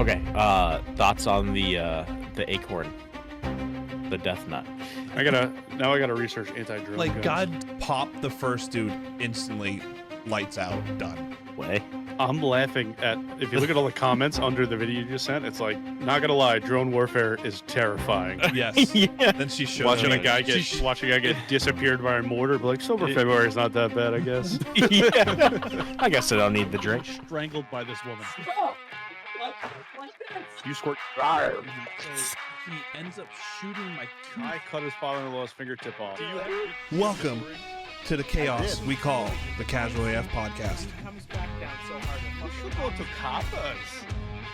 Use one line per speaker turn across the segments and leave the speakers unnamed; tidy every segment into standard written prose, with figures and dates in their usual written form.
Okay. Thoughts on the acorn, the death nut.
I gotta research anti-drone
Like,
guns.
God popped the first dude instantly, lights out, done.
Way.
I'm laughing at, if you look at all the comments under the video you just sent, it's like, not gonna lie, drone warfare is terrifying.
Yes.
Yeah.
Then she showed
Watching a
us-
guy
she-
get disappeared by a mortar, but like, sober February is not that bad, I guess.
Yeah. I guess I don't need the drink.
Strangled by this woman.
You squirt.
So he ends up shooting my
I
tooth.
cut his father-in-law's fingertip off.
Welcome to the chaos we call the Casual AF Podcast.
He comes back down so hard.
You should go to coppers.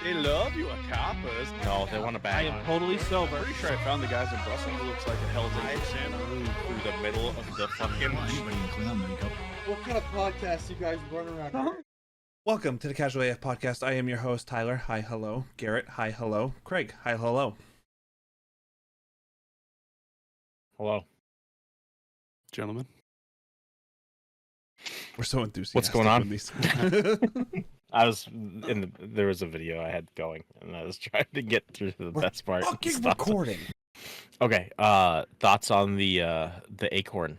They love you at coppers.
No, they want to
I
bag.
am totally sober.
I'm pretty sure I found the guys in Brussels who looks like a Hell's Angel Santa.
Through the middle of the fucking.
What kind of podcast you guys run around here?
Welcome to the Casual AF Podcast. I am your host, Tyler. Hi, hello. Garrett. Hi, hello. Craig. Hi, hello.
Hello.
Gentlemen.
We're so enthusiastic.
What's going on?
with these.
I was there was a video I had going, and I was trying to get through the
We're
best part. and
Fucking
stuff.
recording.
Okay. Thoughts on the acorn,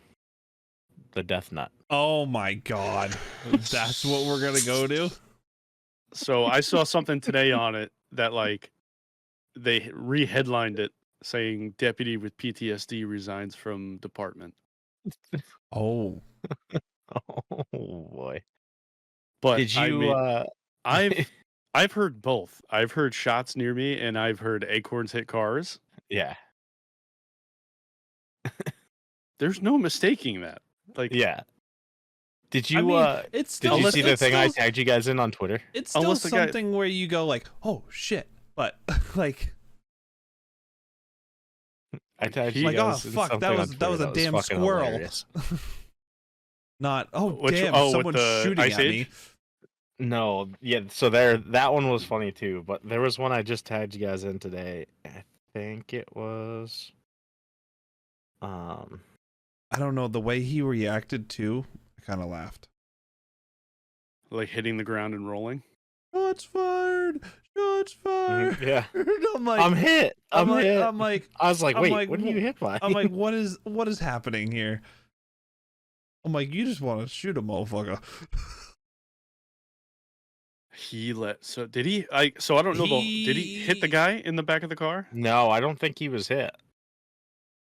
the death nut.
Oh my god. That's what we're gonna go to?
So I saw something today on it that like they re-headlined it saying deputy with PTSD resigns from department.
Oh.
Oh boy.
But
Did you?
I mean, I've heard both. I've heard shots near me, and I've heard acorns hit cars.
Yeah.
There's no mistaking that. Like,
Yeah. Did you?
I mean, it's
Did
still,
you see the
it's
thing I
still-
tagged you guys in on Twitter?
It's still
Unless the guy-
something where you go like, oh shit. But like
I tagged
He-
you
like, oh
guys in
fuck,
something
that
on
was
Twitter
a damn
fucking
squirrel.
hilarious.
Not
Which-
damn,
with
someone's
the
shooting
Ice
at
Age?
me.
No, yeah. So that one was funny too. But there was one I just tagged you guys in today. I think it was.
I don't know, the way he reacted to, I kinda laughed.
like hitting the ground and rolling.
Shots fired! Shots fired!
Yeah.
I'm like,
I'm hit. I'm hit.
I'm like,
I was like,
I'm
wait,
like,
what are you hit by?
I'm like, what is happening here? I'm like, you just want to shoot a motherfucker.
Did he? I don't know. Did he hit the guy in the back of the car?
No, I don't think he was hit.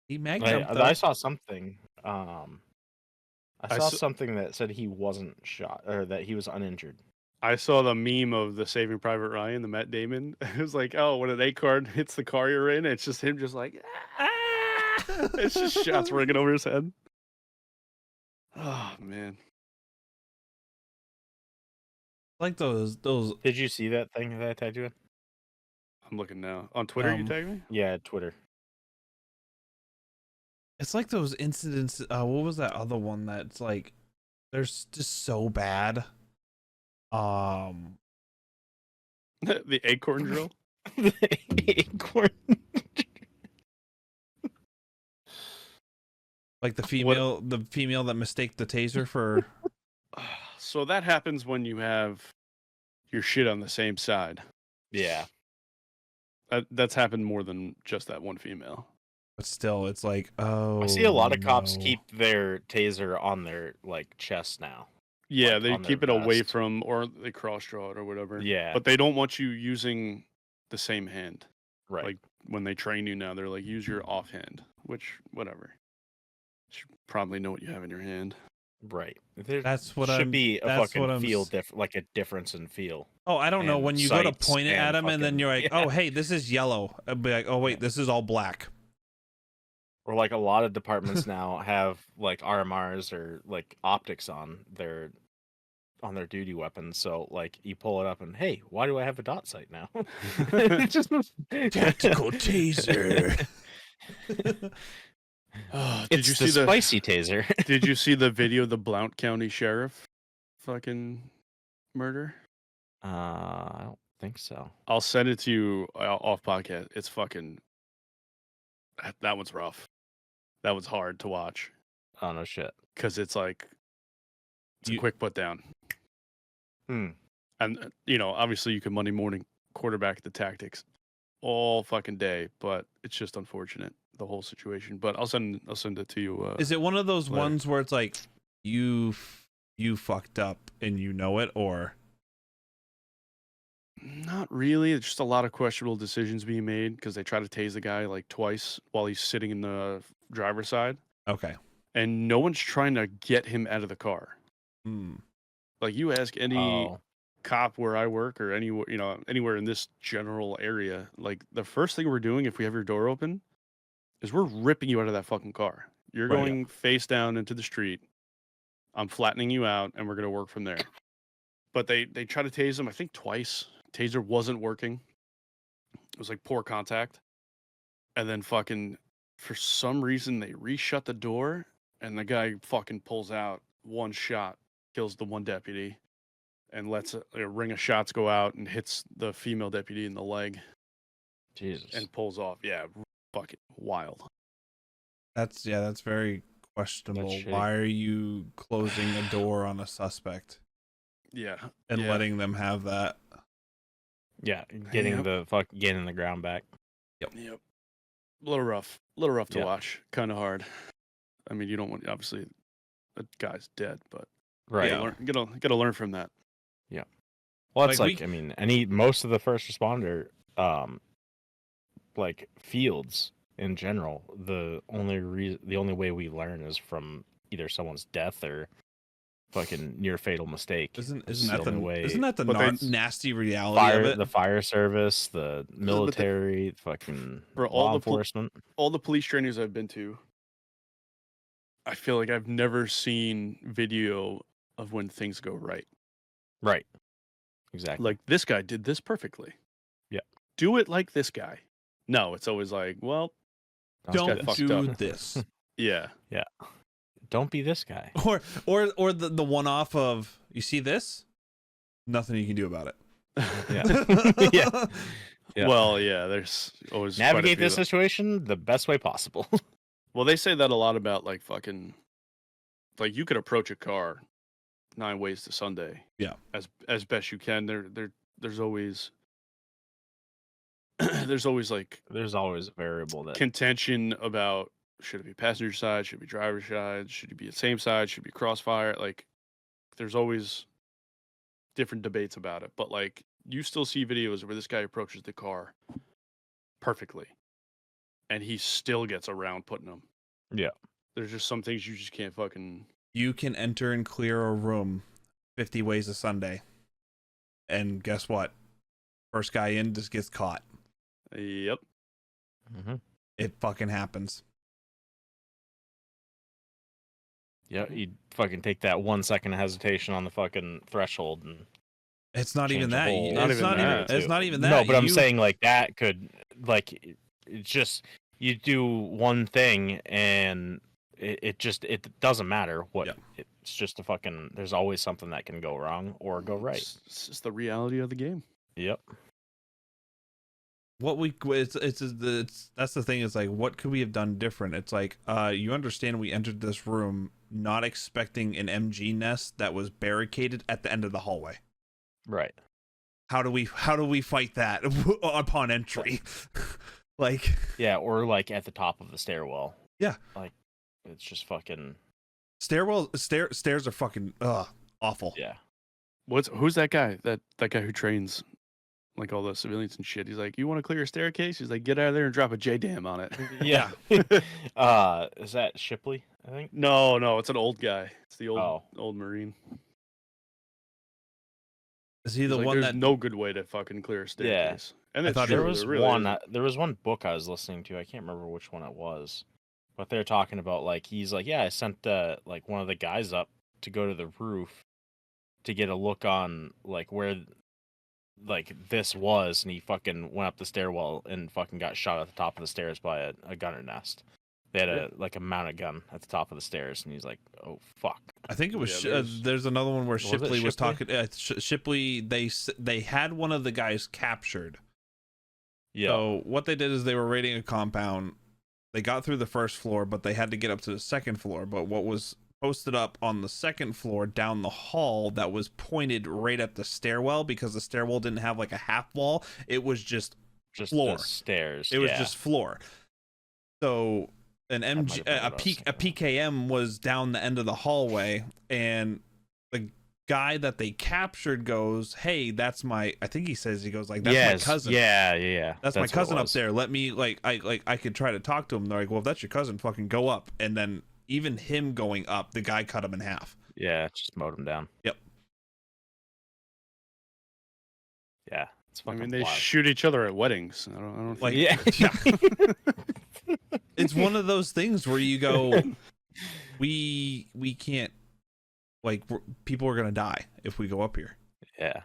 He mag jumped though.
I saw something. I saw
s-
something that said he wasn't shot or that he was uninjured.
I saw the meme of the Saving Private Ryan, the Matt Damon. It was like, oh, when an acorn hits the car you're in, it's just him, just like, ah! It's just shots ringing over his head. Oh man.
Like those
Did you see that thing that I tagged you in?
I'm looking now. On Twitter, you
Um,
tagged me?
Yeah, Twitter.
it's like those incidents, what was that other one that's like they're just so bad.
The acorn drill?
The acorn.
Like the female that mistaked the taser for
So that happens when you have your shit on the same side.
Yeah.
That's happened more than just that one female.
but still it's like, oh,
I see a lot of cops
no.
keep their taser on their like chest now.
Yeah,
Like,
they
on their
keep it away
vest.
from, or they cross draw it or whatever.
Yeah.
But they don't want you using the same hand.
Right.
Like when they train you now, they're like, use your offhand, which, whatever. You should probably know what you have in your hand.
Right. There
That's what
should
I'm
be a
that's what
fucking
I'm
feel
s-
like a difference in feel.
Oh, I don't know.
and
When you go to
sights
point it at
and
him and then
fucking-
you're like,
yeah.
oh, hey, this is yellow. I'd be like, oh, wait, this is all black.
Or like a lot of departments now have like RMRs or like optics on their duty weapons. So like you pull it up and hey, why do I have a dot sight now? Just
Tactical taser.
Did you
it's
see
the spicy taser.
Did you see the video of the Blount County Sheriff fucking murder?
I don't think so.
I'll send it to you off podcast. It's fucking. That one's rough. That one's hard to watch
Oh no shit.
because it's like it's a
You-
quick put down.
Hmm.
And obviously you can Monday morning quarterback the tactics all fucking day, but it's just unfortunate, the whole situation. But I'll send it to you.
Is it one of those
later.
ones where it's like you fucked up and you know it, or
Not really. It's just a lot of questionable decisions being made because they try to tase the guy like twice while he's sitting in the driver's side,
okay?
and no one's trying to get him out of the car.
Hmm.
Like you ask any
Oh,
cop where I work or anywhere, anywhere in this general area, like the first thing we're doing if we have your door open is we're ripping you out of that fucking car. You're
Right.
going face down into the street. I'm flattening you out, and we're gonna work from there. But they try to tase him, I think twice. Taser wasn't working. It was like poor contact. And then fucking for some reason they reshut the door, and the guy fucking pulls out one shot, kills the one deputy, and lets a ring of shots go out and hits the female deputy in the leg
Jesus.
and pulls off. Yeah, fucking wild.
That's very questionable.
shitty.
Why are you closing a door on a suspect
Yeah.
and
yeah.
letting them have that?
Yeah, getting
Yep.
getting the ground back.
Yep. A little rough to
Yeah.
watch. Kind of hard. I mean, you don't want, obviously the guy's dead, but
Right.
Yeah.
gotta learn from that.
Well, it's
Like,
like, I mean, most of the first responder, like fields in general, the only way we learn is from either someone's death or fucking near fatal mistake.
Isn't
It's
that
the
the
only way?
isn't that the
But they-
nasty reality of it?
The fire service, the military, fucking
For all
law
the pol-
enforcement.
All the police trainings I've been to, I feel like I've never seen video of when things go right.
Right. Exactly.
Like this guy did this perfectly.
Yeah.
Do it like this guy. No, it's always like, well,
Don't
fucked
do
up.
this.
yeah.
Don't be this guy.
or the one off of, you see this? Nothing you can do about it.
Yeah. Yeah. Yeah.
Well, yeah, there's always quite a
Navigate
few
this situation the best way possible.
Well, they say that a lot about like fucking, like you could approach a car 9 ways to Sunday.
Yeah.
As best you can. There's always there's always like
There's always a variable that
contention about should it be passenger side, should it be driver side, should it be the same side, should it be crossfire. Like there's always different debates about it. But like you still see videos where this guy approaches the car perfectly, and he still gets around putting them.
Yeah.
There's just some things you just can't fucking.
You can enter and clear a room 50 ways a Sunday. And guess what? First guy in just gets caught.
Yep.
Mhm.
It fucking happens.
Yeah, you fucking take that 1 second of hesitation on the fucking threshold and
It's not even
change the
that.
whole-
Not
It's
even
not
that,
even. It's
too.
not even that.
No, but I'm
You-
saying like that could like it's just you do one thing and it doesn't matter what
Yeah.
it's just a fucking there's always something that can go wrong or go right.
It's just the reality of the game.
Yep.
what we it's that's the thing, is like, what could we have done different? It's like, you understand, we entered this room not expecting an MG nest that was barricaded at the end of the hallway.
Right.
How do we fight that upon entry? Like,
Yeah, or like at the top of the stairwell.
Yeah.
Like it's just fucking
stairs are fucking awful.
yeah.
Who's that guy? That guy who trains like all the civilians and shit. He's like, you want to clear a staircase? He's like, get out of there and drop a JDAM on it.
Yeah. Is that Shipley, I think?
No, it's an old guy. It's the
Oh.
old Marine.
Is he
He's
the
like,
one
there's
that
no good way to fucking clear a staircase. And
I
it's
thought
true,
There was
there really
one.
isn't.
There was one book I was listening to. I can't remember which one it was, but they're talking about like he's like, yeah, I sent like one of the guys up to go to the roof to get a look on like where like this was, and he fucking went up the stairwell and fucking got shot at the top of the stairs by a gunner nest. They had a mounted gun at the top of the stairs, and he's like, oh fuck.
I think it was
Yeah,
there's another one where
Was it
Shipley was
Shipley?
talking. Shipley, they had one of the guys captured.
Yeah.
So what they did is they were raiding a compound. They got through the first floor, but they had to get up to the second floor. But what was posted up on the second floor down the hall that was pointed right at the stairwell, because the stairwell didn't have like a half wall. It was just floor.
the stairs.
It was just floor. So an
might have been what I was
a PKM was down the end of the hallway, and the guy that they captured goes, "Hey, that's my," I think he says, he goes like, "That's my cousin."
Yeah.
That's my
what it
cousin up
was.
there. Let me I could try to talk to him. They're like, "Well, if that's your cousin, fucking go up." And then even him going up, the guy cut him in half.
Yeah, just mowed him down.
Yep.
Yeah, it's
I
fucking
mean, they
wild.
shoot each other at weddings. I don't
Like,
think.
Yeah.
It's one of those things where you go, we can't, like, people are gonna die if we go up here.
Yeah.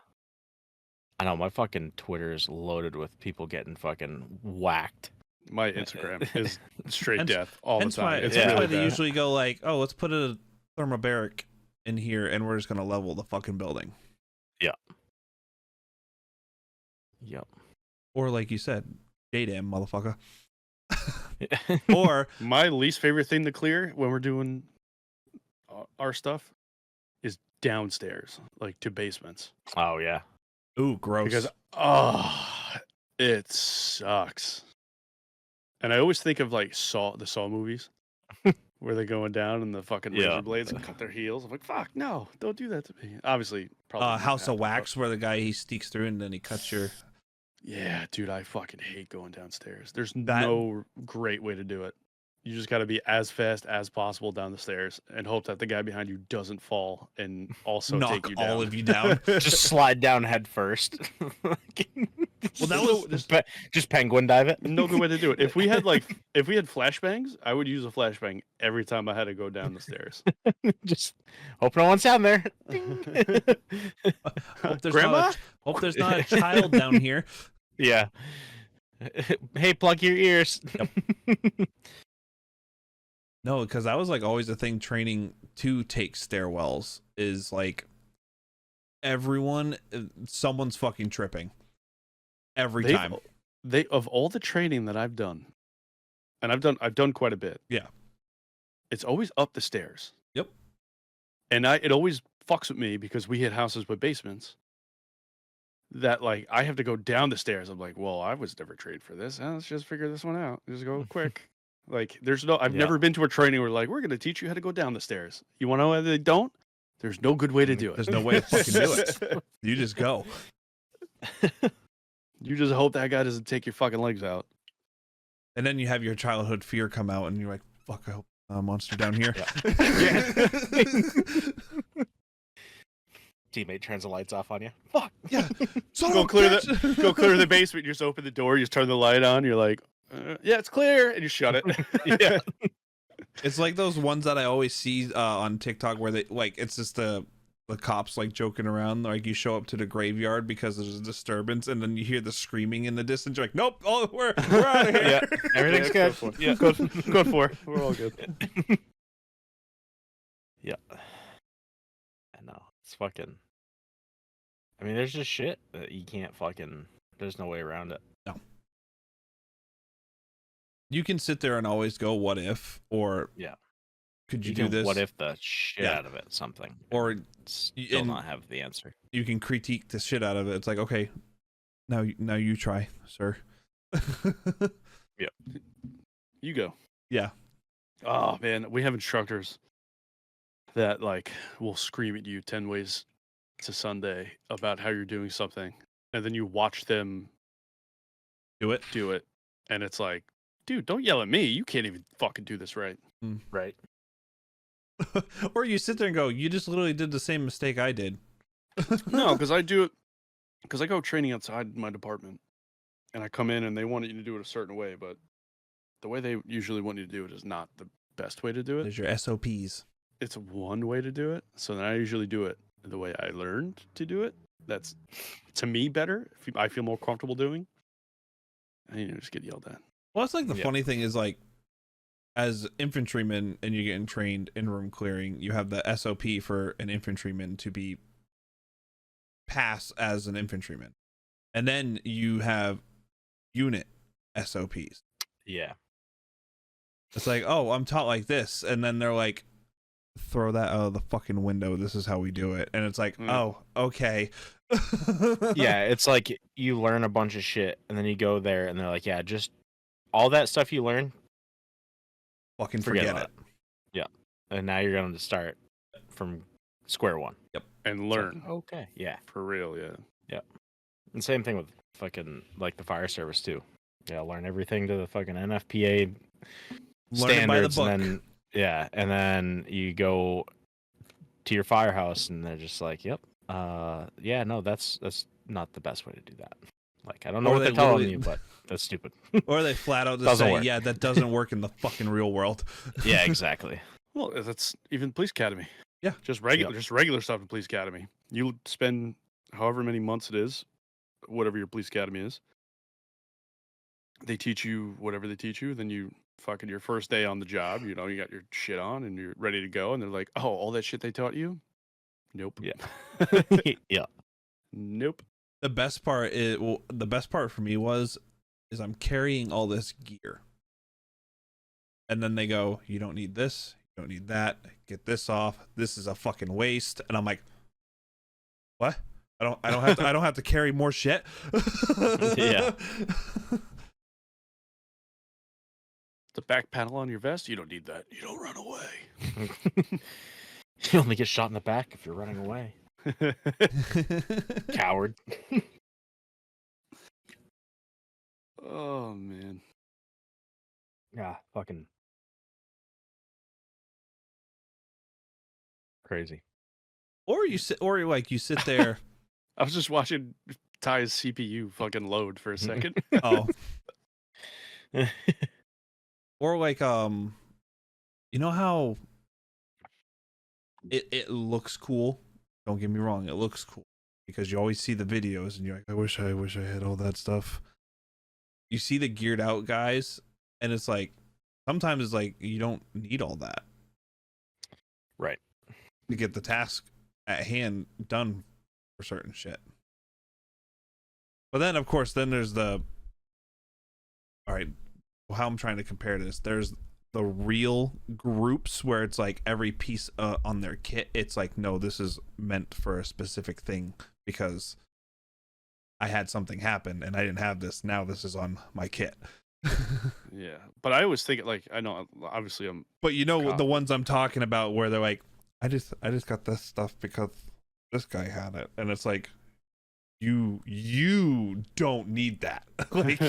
I know, my fucking Twitter is loaded with people getting fucking whacked.
My Instagram is straight
Hence-
death all the
Hence
time.
why,
It's
hence
really
why they
bad.
usually go like, "Oh, let's put a thermobaric in here, and we're just gonna level the fucking building."
Yep.
Or like you said, damn motherfucker. Or
My least favorite thing to clear when we're doing our stuff is downstairs, like to basements,
Oh yeah.
ooh, gross.
because it sucks. And I always think of like the Saw movies where they're going down and the fucking
Yeah.
razor blades and cut their heels. I'm like, fuck, no, don't do that to me. Obviously, probably not
House of
happen, but-
Wax, where the guy he sneaks through and then he cuts your.
Yeah, dude, I fucking hate going downstairs. There's
That-
no great way to do it. You just got to be as fast as possible down the stairs and hope that the guy behind you doesn't fall and also
Knock
take you down.
all of you down.
Just slide down head first.
Well, that was
just penguin dive it.
No good way to do it. If we had flashbangs, I would use a flashbang every time I had to go down the stairs.
Just hope no one's down there.
hope there's
Grandma?
Not hope there's not a child down here.
Yeah. Hey, plug your ears.
No, because that was like always a thing training to take stairwells is like everyone, someone's fucking tripping every
They've-
time.
They of all the training that I've done, and I've done quite a bit.
Yeah.
It's always up the stairs.
Yep.
And it always fucks with me because we hit houses with basements that like I have to go down the stairs. I'm like, well, I was never trained for this. Let's just figure this one out. Just go quick. Like I've
Yeah.
never been to a training where like we're gonna teach you how to go down the stairs. You wanna know why they don't? There's no good way to do it.
There's no way to fucking do it. You just go.
You just hope that guy doesn't take your fucking legs out.
And then you have your childhood fear come out and you're like, fuck, I hope a monster down here.
Teammate turns the lights off on you. Fuck.
Yeah.
Go clear go clear the basement. You just open the door. You just turn the light on. You're like, yeah, it's clear, and you shut it.
Yeah.
It's like those ones that I always see on TikTok where they like it's just the cops like joking around. Like you show up to the graveyard because there's a disturbance, and then you hear the screaming in the distance. You're like, nope, we're out of here.
Yeah. Everything's
Yeah,
good.
go for it.
Yeah.
Good for it. We're all good.
Yeah. I know. It's fucking. I mean, there's just shit that you can't fucking. There's no way around it.
You can sit there and always go, what if, or
Yeah.
could you
You
do
can
this?
what if the shit
Yeah.
out of it something,
Or
still
and-
not have the answer.
you can critique the shit out of it. It's like, okay, now you try, sir.
You go.
Yeah.
Oh man, we have instructors that like will scream at you 10 ways to Sunday about how you're doing something, and then you watch them
Do it.
do it, and it's like, dude, don't yell at me. You can't even fucking do this right.
Right.
Or you sit there and go, you just literally did the same mistake I did.
No, because I do it because I go training outside my department, and I come in and they want you to do it a certain way, but the way they usually want you to do it is not the best way to do it.
There's your SOPs.
It's one way to do it, so then I usually do it the way I learned to do it. That's to me better. I feel more comfortable doing. And just get yelled at.
Well, it's like the
Yeah.
funny thing is like, as infantrymen and you're getting trained in room clearing, you have the SOP for an infantryman to be pass as an infantryman, and then you have unit SOPs.
Yeah.
It's like, oh, I'm taught like this, and then they're like, throw that out of the fucking window. This is how we do it. And it's like, oh, okay.
Yeah, it's like you learn a bunch of shit and then you go there and they're like, yeah, just all that stuff you learn,
Fucking
forget
forget
about
it.
Yeah. And now you're going to start from square one.
And
It's
learn.
like, okay. Yeah.
For real, yeah.
And same thing with fucking like the fire service too. Yeah, learn everything to the fucking NFPA
Learn it by the
standards,
book.
and then and then you go to your firehouse, and they're just like, "Yep, yeah, no, that's not the best way to do that." Like, I don't know
Or
what
they
they're telling
literally-
you, but that's stupid.
Or they flat out just
Doesn't
say,
work.
yeah, that doesn't work in the fucking real world.
Yeah, exactly.
Well, that's even police academy.
Yeah.
Just regular stuff in police academy. You spend however many months it is, whatever your police academy is. They teach you whatever they teach you. Then you fucking your first day on the job, you got your shit on and you're ready to go. And they're like, oh, all that shit they taught you? Nope.
Yeah. Yeah.
Nope.
The best part for me is I'm carrying all this gear. And then they go, you don't need this, you don't need that, get this off. This is a fucking waste. And I'm like, what? I don't have to carry more shit.
Yeah.
The back panel on your vest, you don't need that. You don't run away.
You only get shot in the back if you're running away. Coward.
Oh man.
Yeah, fucking crazy.
Or you sit there.
I was just watching Ty's CPU fucking load for a second.
Oh. Or like you know how it looks cool? Don't get me wrong, it looks cool because you always see the videos and you're like, I wish I had all that stuff. You see the geared out guys and it's like sometimes it's like you don't need all that.
Right.
To get the task at hand done for certain shit. But then of course there's the all right, how I'm trying to compare this, there's the real groups where it's like every piece on their kit, it's like, no, this is meant for a specific thing because I had something happen and I didn't have this. Now this is on my kit.
Yeah, but I always think like I know obviously I'm.
But you know
Cop.
the ones I'm talking about where they're like, I just got this stuff because this guy had it, and it's like, you don't need that. Like,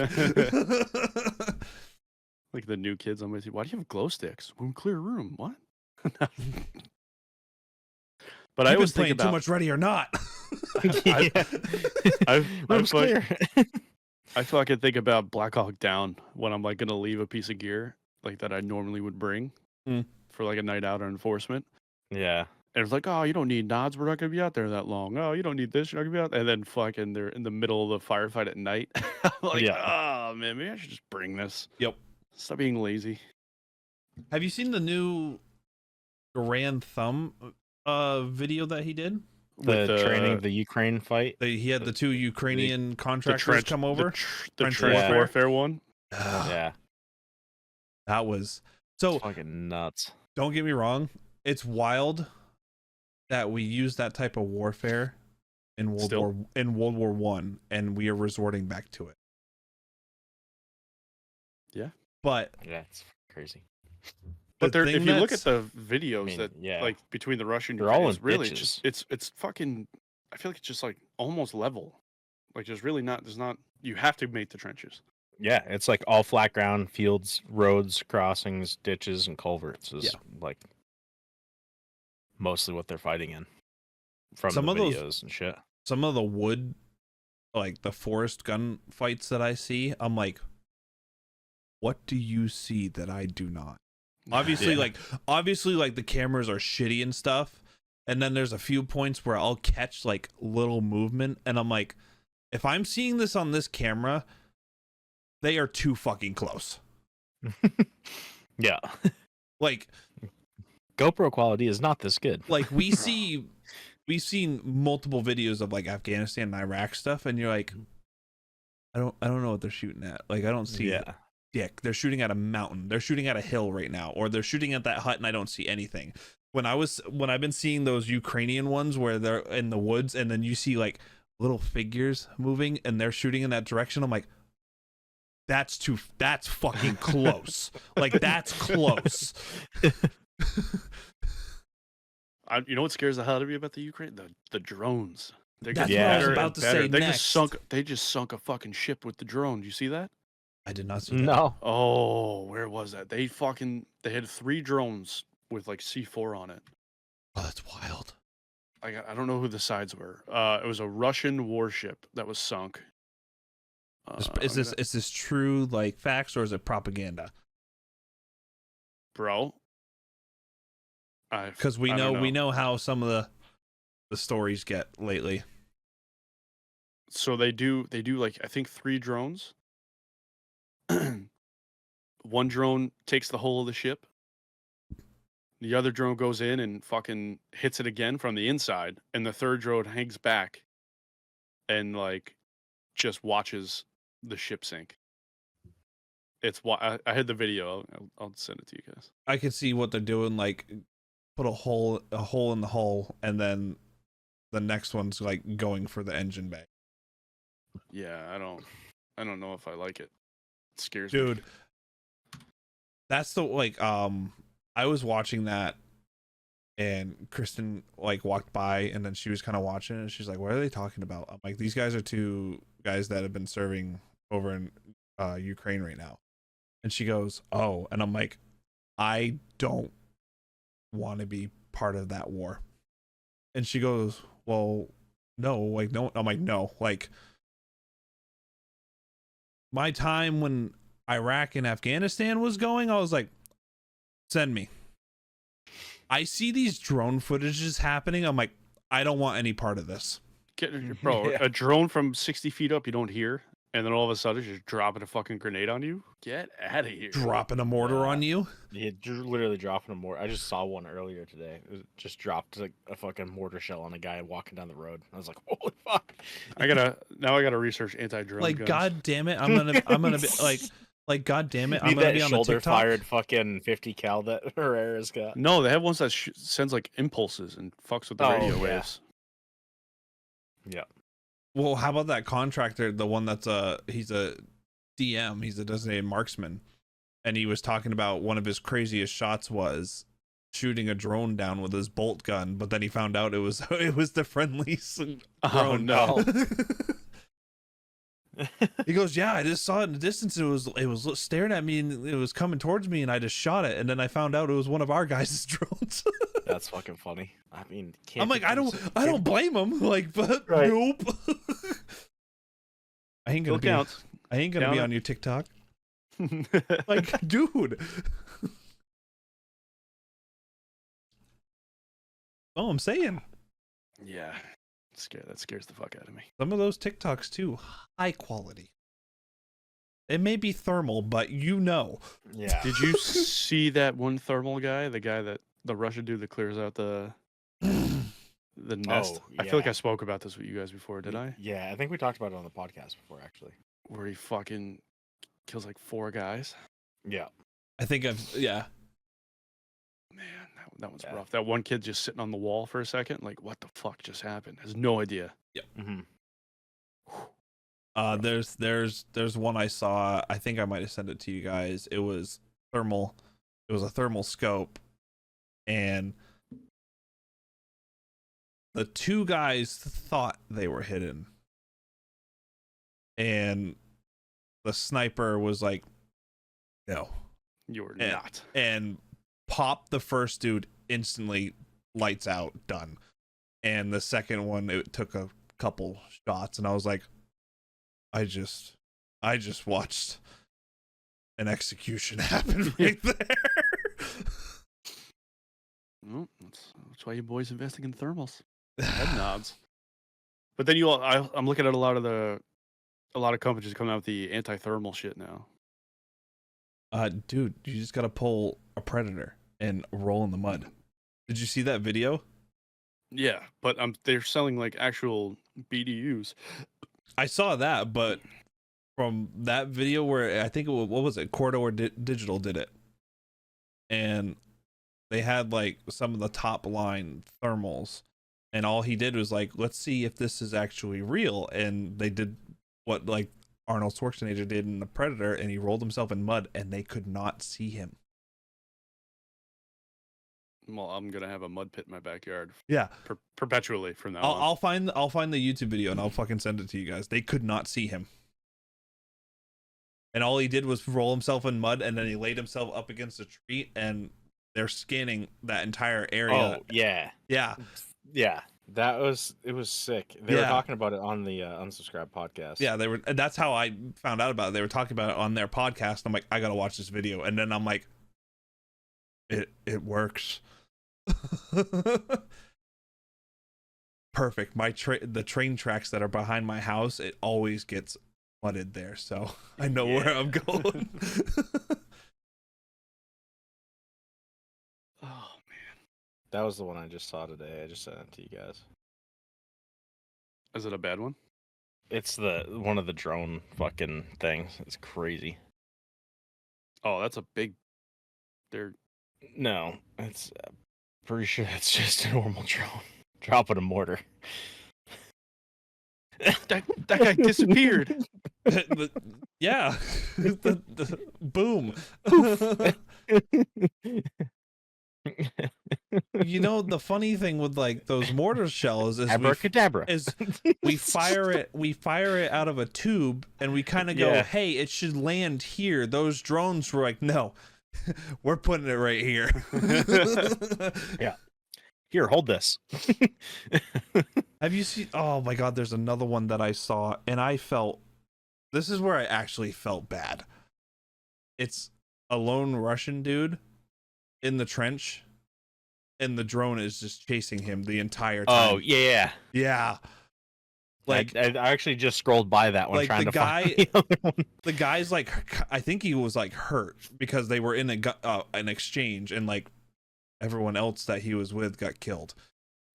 Like the new kids on my team. Why do you have glow sticks? Room clear room. What? But I
you've
always
been
think
playing too
about.
much Ready or Not.
Room's clear.
I fucking think about Black Hawk Down when I'm like gonna leave a piece of gear like that I normally would bring for like a night out or enforcement.
Yeah.
And it's like, oh, you don't need nods. We're not gonna be out there that long. Oh, you don't need this. You're not gonna be out. And then fucking they're in the middle of the firefight at night. I'm like, oh man, maybe I should just bring this.
Yep.
Stop being lazy.
Have you seen the new Grand Thumb video that he did?
The training of the Ukraine fight.
He had the two Ukrainian contractors come over.
The
Trench
trench
warfare.
warfare one.
Yeah.
That was so.
Fucking nuts.
Don't get me wrong, it's wild that we use that type of warfare in World War One, and we are resorting back to it.
Yeah.
But
Yeah, it's crazy.
But
the
if
thing
you look at
that's-
the videos
I mean,
that
yeah.
like between the Russian,
They're all
it's
in
really
ditches.
just it's fucking. I feel like it's just like almost level. Like there's really not. There's not. You have to make the trenches.
Yeah, it's like all flat ground, fields, roads, crossings, ditches, and culverts is like mostly what they're fighting in from
Some
the
of those-
videos and shit.
some of the wood, like the forest gun fights that I see, I'm like, what do you see that I do not? Obviously,
Yeah.
obviously, the cameras are shitty and stuff, and then there's a few points where I'll catch like little movement, and I'm like, if I'm seeing this on this camera, they are too fucking close.
Yeah.
Like
GoPro quality is not this good.
we've seen multiple videos of like Afghanistan and Iraq stuff, and you're like, I don't know what they're shooting at. Like, I don't see
Yeah.
dick. They're shooting at a mountain. They're shooting at a hill right now, or they're shooting at that hut and I don't see anything. when I've been seeing those Ukrainian ones where they're in the woods and then you see like little figures moving and they're shooting in that direction, I'm like, that's fucking close. Like that's close.
You know what scares the hell out of me about the Ukraine? The drones. They're
That's
getting
what I was
better
about
and
to
better.
say
They
next.
just sunk a fucking ship with the drone. Did you see that?
I did not see that.
No.
Oh, where was that? They had 3 drones with like C4 on it.
Oh, that's wild.
I don't know who the sides were. It was a Russian warship that was sunk.
Is this true like facts or is it propaganda?
Bro?
Because we know how some of the stories get lately.
So they do like I think 3 drones. One drone takes the whole of the ship. The other drone goes in and fucking hits it again from the inside, and the third drone hangs back and like just watches the ship sink. I had the video. I'll send it to you guys.
I can see what they're doing, like put a hole in the hull, and then the next one's like going for the engine bay.
Yeah, I don't know if I like it. It scares me.
Dude, that's the like I was watching that and Kristen like walked by and then she was kind of watching it and she's like, what are they talking about? I'm like, these guys are 2 guys that have been serving over in Ukraine right now. And she goes, oh, and I'm like, I don't want to be part of that war. And she goes, well, no, like no. I'm like, no, like my time when Iraq and Afghanistan was going, I was like, send me. I see these drone footages happening. I'm like, I don't want any part of this.
Bro,
Yeah.
a drone from 60 feet up you don't hear, and then all of a sudden just dropping a fucking grenade on you? Get out of here.
Dropping a mortar
Yeah.
on you.
Yeah, literally dropping a mortar. I just saw one earlier today. It just dropped like a fucking mortar shell on a guy walking down the road. I was like, holy fuck.
I gotta research anti-drone
Like,
guns.
god damn it, I'm gonna be like god damn it, I'm
Need
gonna
that
be on the
shoulder
TikTok.
fired fucking 50 cal that Herrera's got.
No, they have ones that sends like impulses and fucks with the
Oh,
radio
yeah.
waves.
Yeah.
Well, how about that contractor, the one that's he's a DM, he's a designated marksman, and he was talking about one of his craziest shots was shooting a drone down with his bolt gun, but then he found out it was the friendly drone.
Oh no.
He goes, yeah, I just saw it in the distance. It was staring at me and it was coming towards me and I just shot it. And then I found out it was one of our guys' drones.
That's fucking funny. I mean,
I'm like, I don't blame him. Like, but
Right.
nope. I ain't gonna
Still counts.
I ain't gonna
Count
be
it.
on your TikTok. Like, dude. Oh, I'm saying
Yeah. That scares the fuck out of me.
some of those TikToks too, high quality. It may be thermal, but you know.
Yeah.
Did you see that one thermal guy? The Russian dude that clears out the nest?
Oh,
I feel like
yeah.
I spoke about this with you guys before, did I?
Yeah, I think we talked about it on the podcast before, actually.
Where he fucking kills like 4 guys.
Yeah.
I think yeah.
Man, that one's
Yeah.
rough. That one kid just sitting on the wall for a second, like, what the fuck just happened? Has no idea.
Mm-hmm.
There's one I saw. I think I might have sent it to you guys. It was thermal. It was a thermal scope, and the 2 guys thought they were hidden, and the sniper was like, "No,"
You're
Yeah.
not.
and popped the first dude instantly. Lights out, done. And the second one, it took a couple shots, and I was like, I just watched an execution happen right there.
Well, that's why you boys investing in thermals. Head nods. But then I'm looking at a lot of companies coming out with the anti-thermal shit now.
Dude, you just gotta pull a predator and roll in the mud. Did you see that video?
Yeah, but they're selling like actual BDUs.
I saw that, but from that video where I think it was, what was it, Cordo or Digital did it, and they had like some of the top line thermals, and all he did was like, let's see if this is actually real. And they did what like Arnold Schwarzenegger did in The Predator, and he rolled himself in mud, and they could not see him.
Well, I'm gonna have a mud pit in my backyard.
Yeah,
Perpetually from now on.
I'll find the YouTube video and I'll fucking send it to you guys. They could not see him, and all he did was roll himself in mud, and then he laid himself up against a tree, and they're scanning that entire area.
Oh yeah,
Yeah.
It was sick. They were talking about it on the Unsubscribe podcast.
Yeah, they were. That's how I found out about it. They were talking about it on their podcast. I'm like, I gotta watch this video, and then I'm like, it works. Perfect. The train tracks that are behind my house, it always gets flooded there, so I know where I'm going.
Oh man,
That was the one I just saw today. I just sent it to you guys.
is it a bad one?
It's the one of the drone fucking things. It's crazy.
Oh, that's a big. They're
No, it's pretty sure it's just a normal drone. Dropping a mortar.
that guy disappeared.
Yeah. Boom. You know, the funny thing with like those mortar shells is
Abracadabra.
we fire it out of a tube, and we kind of go, hey, it should land here. Those drones were like, no, we're putting it right here.
Yeah. Here, hold this.
Have you seen? Oh my God, there's another one that I saw, and I felt. This is where I actually felt bad. It's a lone Russian dude in the trench, and the drone is just chasing him the entire time.
Oh yeah,
yeah. Like
I actually just scrolled by that one,
like
trying
the
to
guy,
find the other one.
The guy's like, I think he was like hurt because they were in an exchange, and like everyone else that he was with got killed.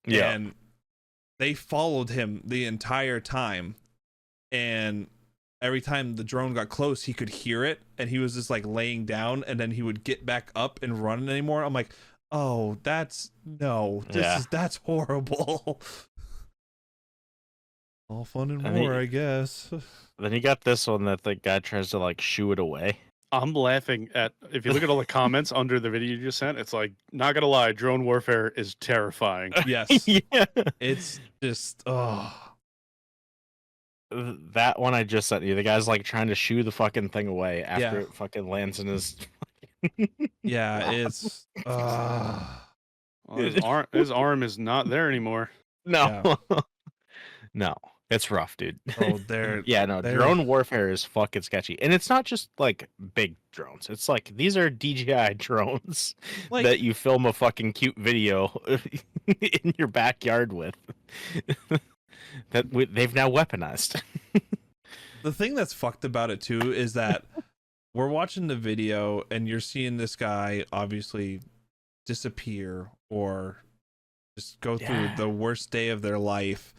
Yeah,
and they followed him the entire time, and every time the drone got close, he could hear it, and he was just like laying down, and then he would get back up and run anymore. I'm like, oh, that's horrible. All fun and more, I guess.
Then you got this one that the guy tries to like shoo it away.
I'm laughing at, if you look at all the comments under the video you just sent, it's like, not gonna lie, drone warfare is terrifying.
Yes.
Yeah.
It's just,
That one I just sent you. The guy's like trying to shoo the fucking thing away after it fucking lands in his.
Yeah, it's.
Well, his arm is not there anymore.
No. No. It's rough, dude.
Oh,
drone warfare is fucking sketchy. And it's not just like big drones. It's like these are DJI drones that you film a fucking cute video in your backyard with. That they've now weaponized.
The thing that's fucked about it too is that we're watching the video and you're seeing this guy obviously disappear or just go through the worst day of their life.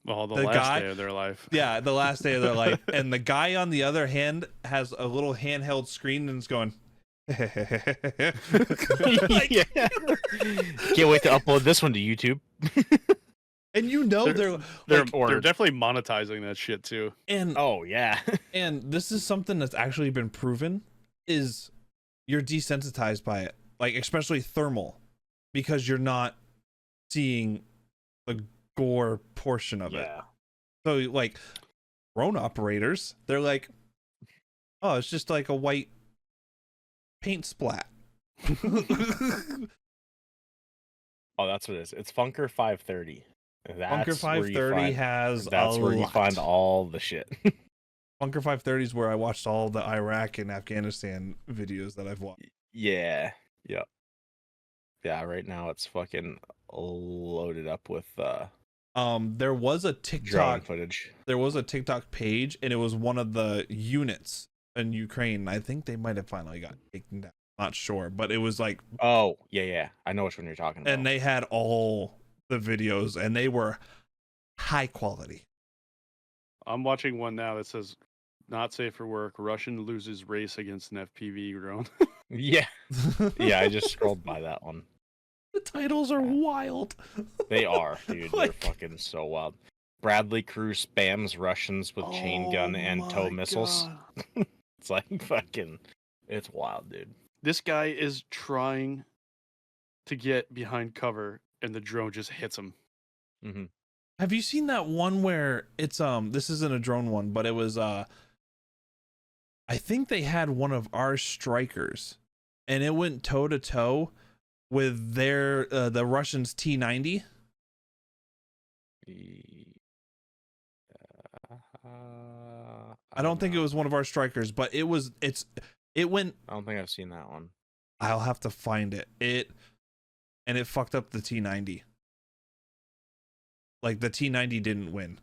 Well, the last day of their life.
Yeah, the last day of their life. And the guy on the other hand has a little handheld screen and is going.
Can't wait to upload this one to YouTube.
And you know
they're definitely monetizing that shit too.
And
oh yeah.
And this is something that's actually been proven is you're desensitized by it. Like especially thermal, because you're not seeing the gore portion of it. So like drone operators, they're like, oh, it's just like a white paint splat.
Oh, that's what it is. It's Funker 530.
Funker 530 has.
That's where you find all the shit.
Funker 530 is where I watched all the Iraq and Afghanistan videos that I've watched.
Yeah. Yep. Yeah. Right now it's fucking loaded up with.
There was a TikTok
drone footage.
There was a TikTok page, and it was one of the units in Ukraine. I think they might have finally got taken down. Not sure, but it was like.
Oh yeah. I know which one you're talking about.
And they had all the videos, and they were high quality.
I'm watching one now that says, "Not safe for work. Russian loses race against an FPV drone."
Yeah, yeah. I just scrolled by that one.
The titles are wild.
They are, dude.
Like-
They're fucking so wild. Bradley Crew spams Russians with chain gun and tow missiles.
God.
It's like fucking. It's wild, dude.
This guy is trying to get behind cover, and the drone just hits him.
Mm-hmm.
Have you seen that one where it's this isn't a drone one, but it was I think they had one of our strikers and it went toe to toe with their the Russians T-90. I don't think it was one of our strikers, but it went.
I don't think I've seen that one.
I'll have to find it. It fucked up the T-90. Like the T-90 didn't win.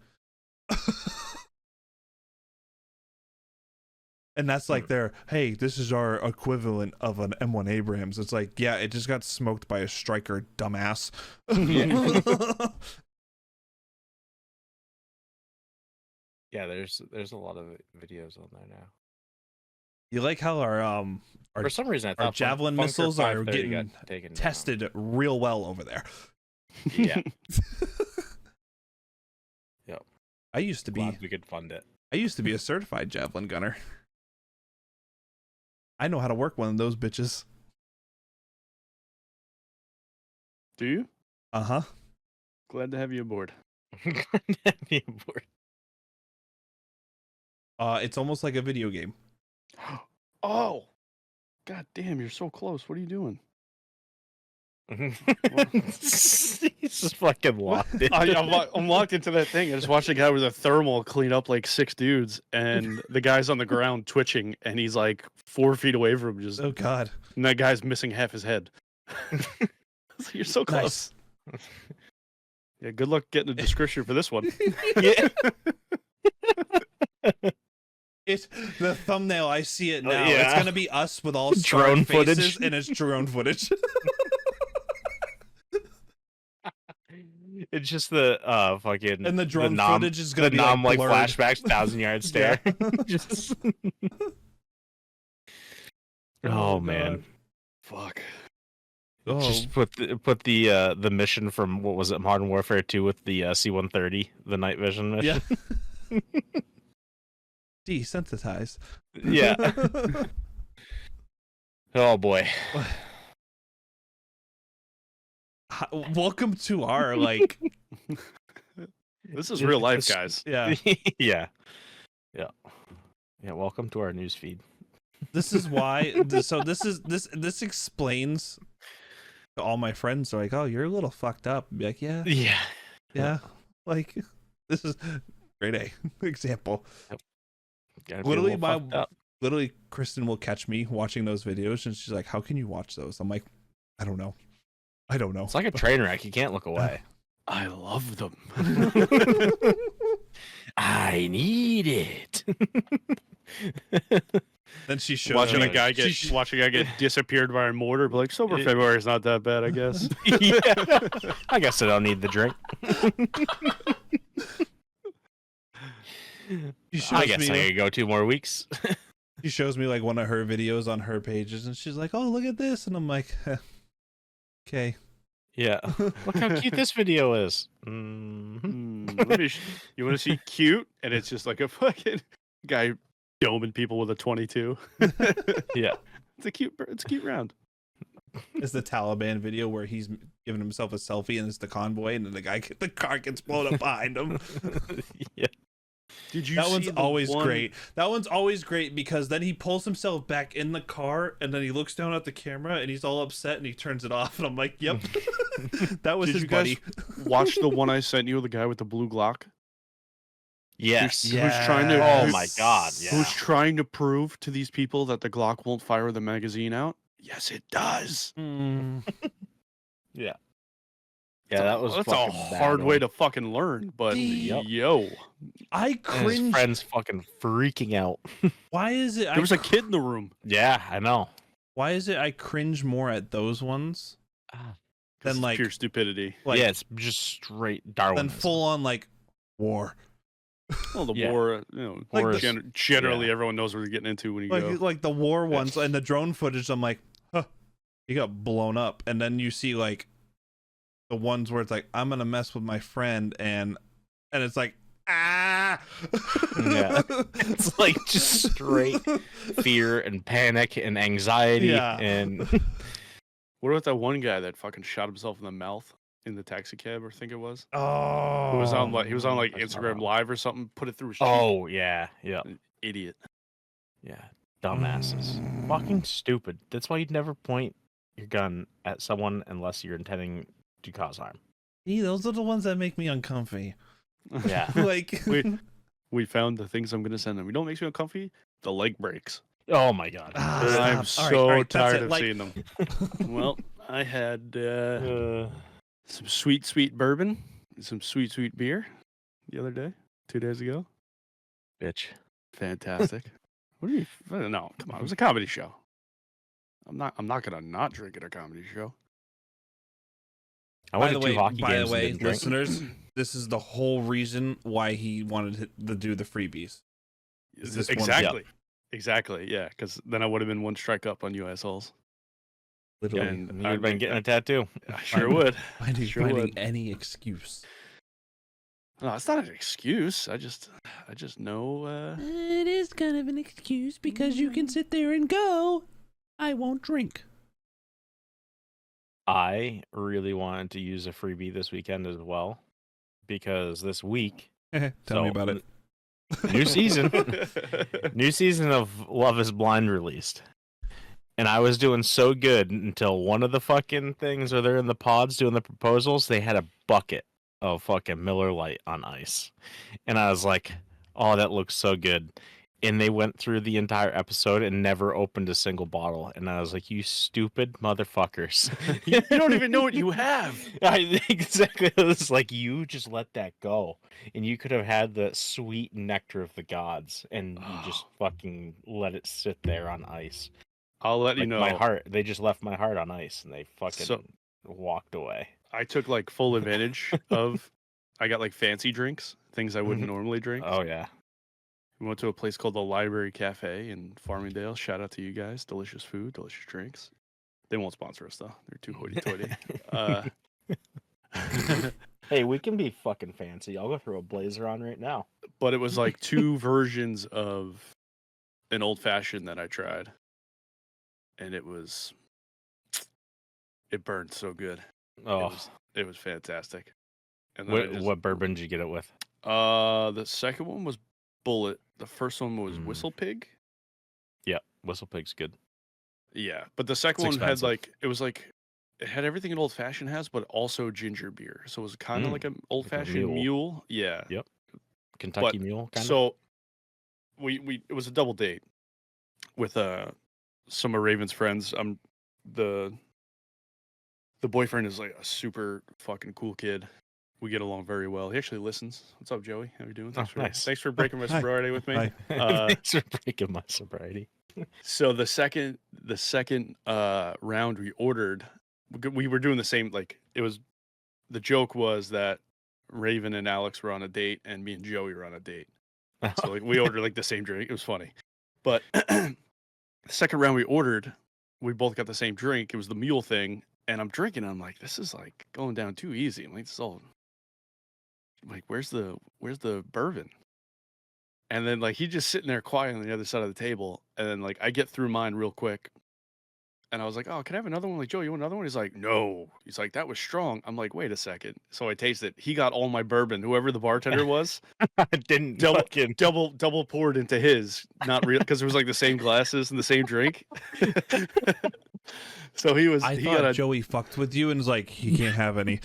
And that's like their, hey, this is our equivalent of an M1 Abrams. It's like, yeah, it just got smoked by a striker, dumbass.
Yeah, there's a lot of videos on there now.
You like how our
For some reason, I thought
our javelin
Funker
missiles are
530
getting
got taken down.
tested real well over there.
Yeah. Yep.
I used to be
Glad we could fund it.
I used to be a certified javelin gunner. I know how to work one of those bitches.
Do you?
Uh-huh.
Glad to have you aboard.
It's almost like a video game.
Oh, god damn! You're so close. What are you doing?
He's just fucking locked in.
I'm locked into that thing. I just watched a guy with a thermal clean up like 6 dudes, and the guy's on the ground twitching, and he's like 4 feet away from him. Just
Oh God.
and that guy's missing half his head. You're so close.
Nice.
Yeah, good luck getting a description for this one.
Yeah.
It's the thumbnail. I see it now.
Yeah.
It's gonna be us with all
Drone
scarred faces,
footage.
and it's drone footage.
It's just the fucking
And the drone footage is gonna
the
be like
like
blurred.
flashbacks, 1,000-yard stare. Just oh man,
Fuck.
Oh,
just put the mission from what was it, Modern Warfare 2 with the C-130, the night vision mission.
yeah. Desensitized.
Yeah. Oh boy.
Welcome to our like.
This is real life, guys.
Yeah.
Yeah. Welcome to our news feed.
This is why. So this explains to all my friends. They're like, "Oh, you're a little fucked up." Be like, "Yeah,
Yeah.
Like, this is grade A example."
Gotta be a
Literally,
little fucked up.
literally, Kristen will catch me watching those videos, and she's like, "How can you watch those?" I'm like, "I don't know.
It's like a train wreck. You can't look away.
I love them.
I need it.
Then she shows
watching
me,
a guy get disappeared by a mortar, but like sober February is not that bad, I guess.
Yeah. I guess I don't need the drink. I guess I could go 2 more weeks.
She shows me like one of her videos on her pages, and she's like, "Oh, look at this," and I'm like, "Okay."
Yeah. Look how cute this video is.
You want to see cute? And it's just like a fucking guy doming people with a 22.
Yeah.
It's a cute round.
It's the Taliban video where he's giving himself a selfie and it's the convoy, and then the car gets blown up behind him.
Yeah.
Did you
That
see
one's
the
always
one-
great. That one's always great because then he pulls himself back in the car and then he looks down at the camera and he's all upset and he turns it off, and I'm like, "Yep." That was
Did
his
you guys
buddy.
watch the one I sent you, the guy with the blue Glock?
Yes.
Who's trying to?
Oh
who's-
my god. Yeah.
Who's trying to prove to these people that the Glock won't fire the magazine out? Yes, it does.
Yeah. Yeah, that was
That's a
fucking
hard
bad,
way
man.
to fucking learn, but
Yep.
yo,
I
And his
cringe.
friends fucking freaking out.
Why is it?
there was a kid in the room.
Yeah, I know.
Why is it I cringe more at those ones
'Cause
than
it's
like
pure stupidity.
like
yeah, it's just straight
than
Darwinism.
full on like war?
Well, the
Yeah.
war,
Like
War
the-
is-
generally
yeah.
everyone knows what they're getting into when you go.
like the war ones and the drone footage. I'm like, huh, he got blown up, and then you see like the ones where it's like, I'm gonna mess with my friend, and it's like, ah,
Yeah. It's like just straight fear and panic and anxiety
Yeah.
and
What about that one guy that fucking shot himself in the mouth in the taxi cab? I think it was.
Oh,
He was on like
I saw
Instagram
that.
Live or something. Put it through his cheek.
oh yeah, yeah,
An idiot.
yeah. Dumbasses. Fucking stupid. That's why you'd never point your gun at someone unless you're intending to cause harm.
See, those are the ones that make me uncomfy.
Yeah.
Like,
We found the things I'm gonna send them. You know what makes me uncomfy? The leg breaks.
Oh my god.
I'm
stop.
so
All right, that's
tired
it.
of
Like-
seeing them. Well, I had
Uh,
some sweet bourbon, and some sweet beer the other day, 2 days ago.
bitch.
Fantastic. What do you? No, come on. It was a comedy show. I'm not gonna not drink at a comedy show.
I
by
went
the
to two
way,
hockey games and didn't drink.
listeners, this is the whole reason why he wanted to do the freebies. Is this one-
Exactly. Yeah, because then I would have been one strike up on you assholes.
Literally,
And
And you'd been getting a tattoo.
I sure would.
finding
would.
any excuse.
No, it's not an excuse. I just know.
It is kind of an excuse because you can sit there and go, I won't drink.
I really wanted to use a freebie this weekend as well because this week
Tell me about it.
new season new season of Love is Blind released, and I was doing so good until one of the fucking things where they're in the pods doing the proposals, they had a bucket of fucking Miller Lite on ice, and I was like, oh, that looks so good. And they went through the entire episode and never opened a single bottle, and I was like, you stupid motherfuckers.
You don't even know what you have.
Exactly. It was like, you just let that go, and you could have had the sweet nectar of the gods, and you just fucking let it sit there on ice.
I'll let you
Like
know.
my heart, they just left my heart on ice, and they fucking
So-
walked away.
I took like full advantage of. I got like fancy drinks, things I wouldn't normally drink.
Oh yeah,
We went to a place called the Library Cafe in Farmingdale. Shout out to you guys. Delicious food, delicious drinks. They won't sponsor us though. They're too hoity-toity.
hey, we can be fucking fancy. I'll go throw a blazer on right now.
But it was like two versions of an old fashioned that I tried, and it burned so good.
Oh,
It was fantastic. And then I just-
what bourbon did you get it with?
The second one was Bullet. The first one was Whistle Pig.
Yeah, Whistle Pig's good.
Yeah, but the second
It's
one had
expensive.
it had everything an old fashioned has, but also ginger beer. So it was kind of like an old fashioned
mule.
mule. Yeah.
Yep. Kentucky
But-
Mule, kind of.
So we it was a double date with some of Raven's friends. The boyfriend is like a super fucking cool kid. We get along very well. He actually listens. What's up, Joey? How you doing?
Nice.
Thanks for breaking my
Hi.
sobriety with me.
Hi.
Thanks for breaking my sobriety.
So the second round we ordered, we were doing the same. Like it was, the joke was that Raven and Alex were on a date, and me and Joey were on a date. So like we ordered like the same drink. It was funny, but the second round we ordered, we both got the same drink. It was the mule thing, and I'm drinking. And I'm like, this is like going down too easy. I'm like, this is all. Like, where's the bourbon? And then like he just sitting there quiet on the other side of the table, and then like I get through mine real quick, and I was like, "Oh, can I have another one?" Like, Joe, you want another one? He's like, "No." He's like, "That was strong." I'm like, "Wait a second." So I taste it. He got all my bourbon. Whoever the bartender was,
I didn't fucking.
double poured into his. Not real, because it was like the same glasses and the same drink. So he
I
got
thought
a
Joey fucked with you and was like, he can't have any.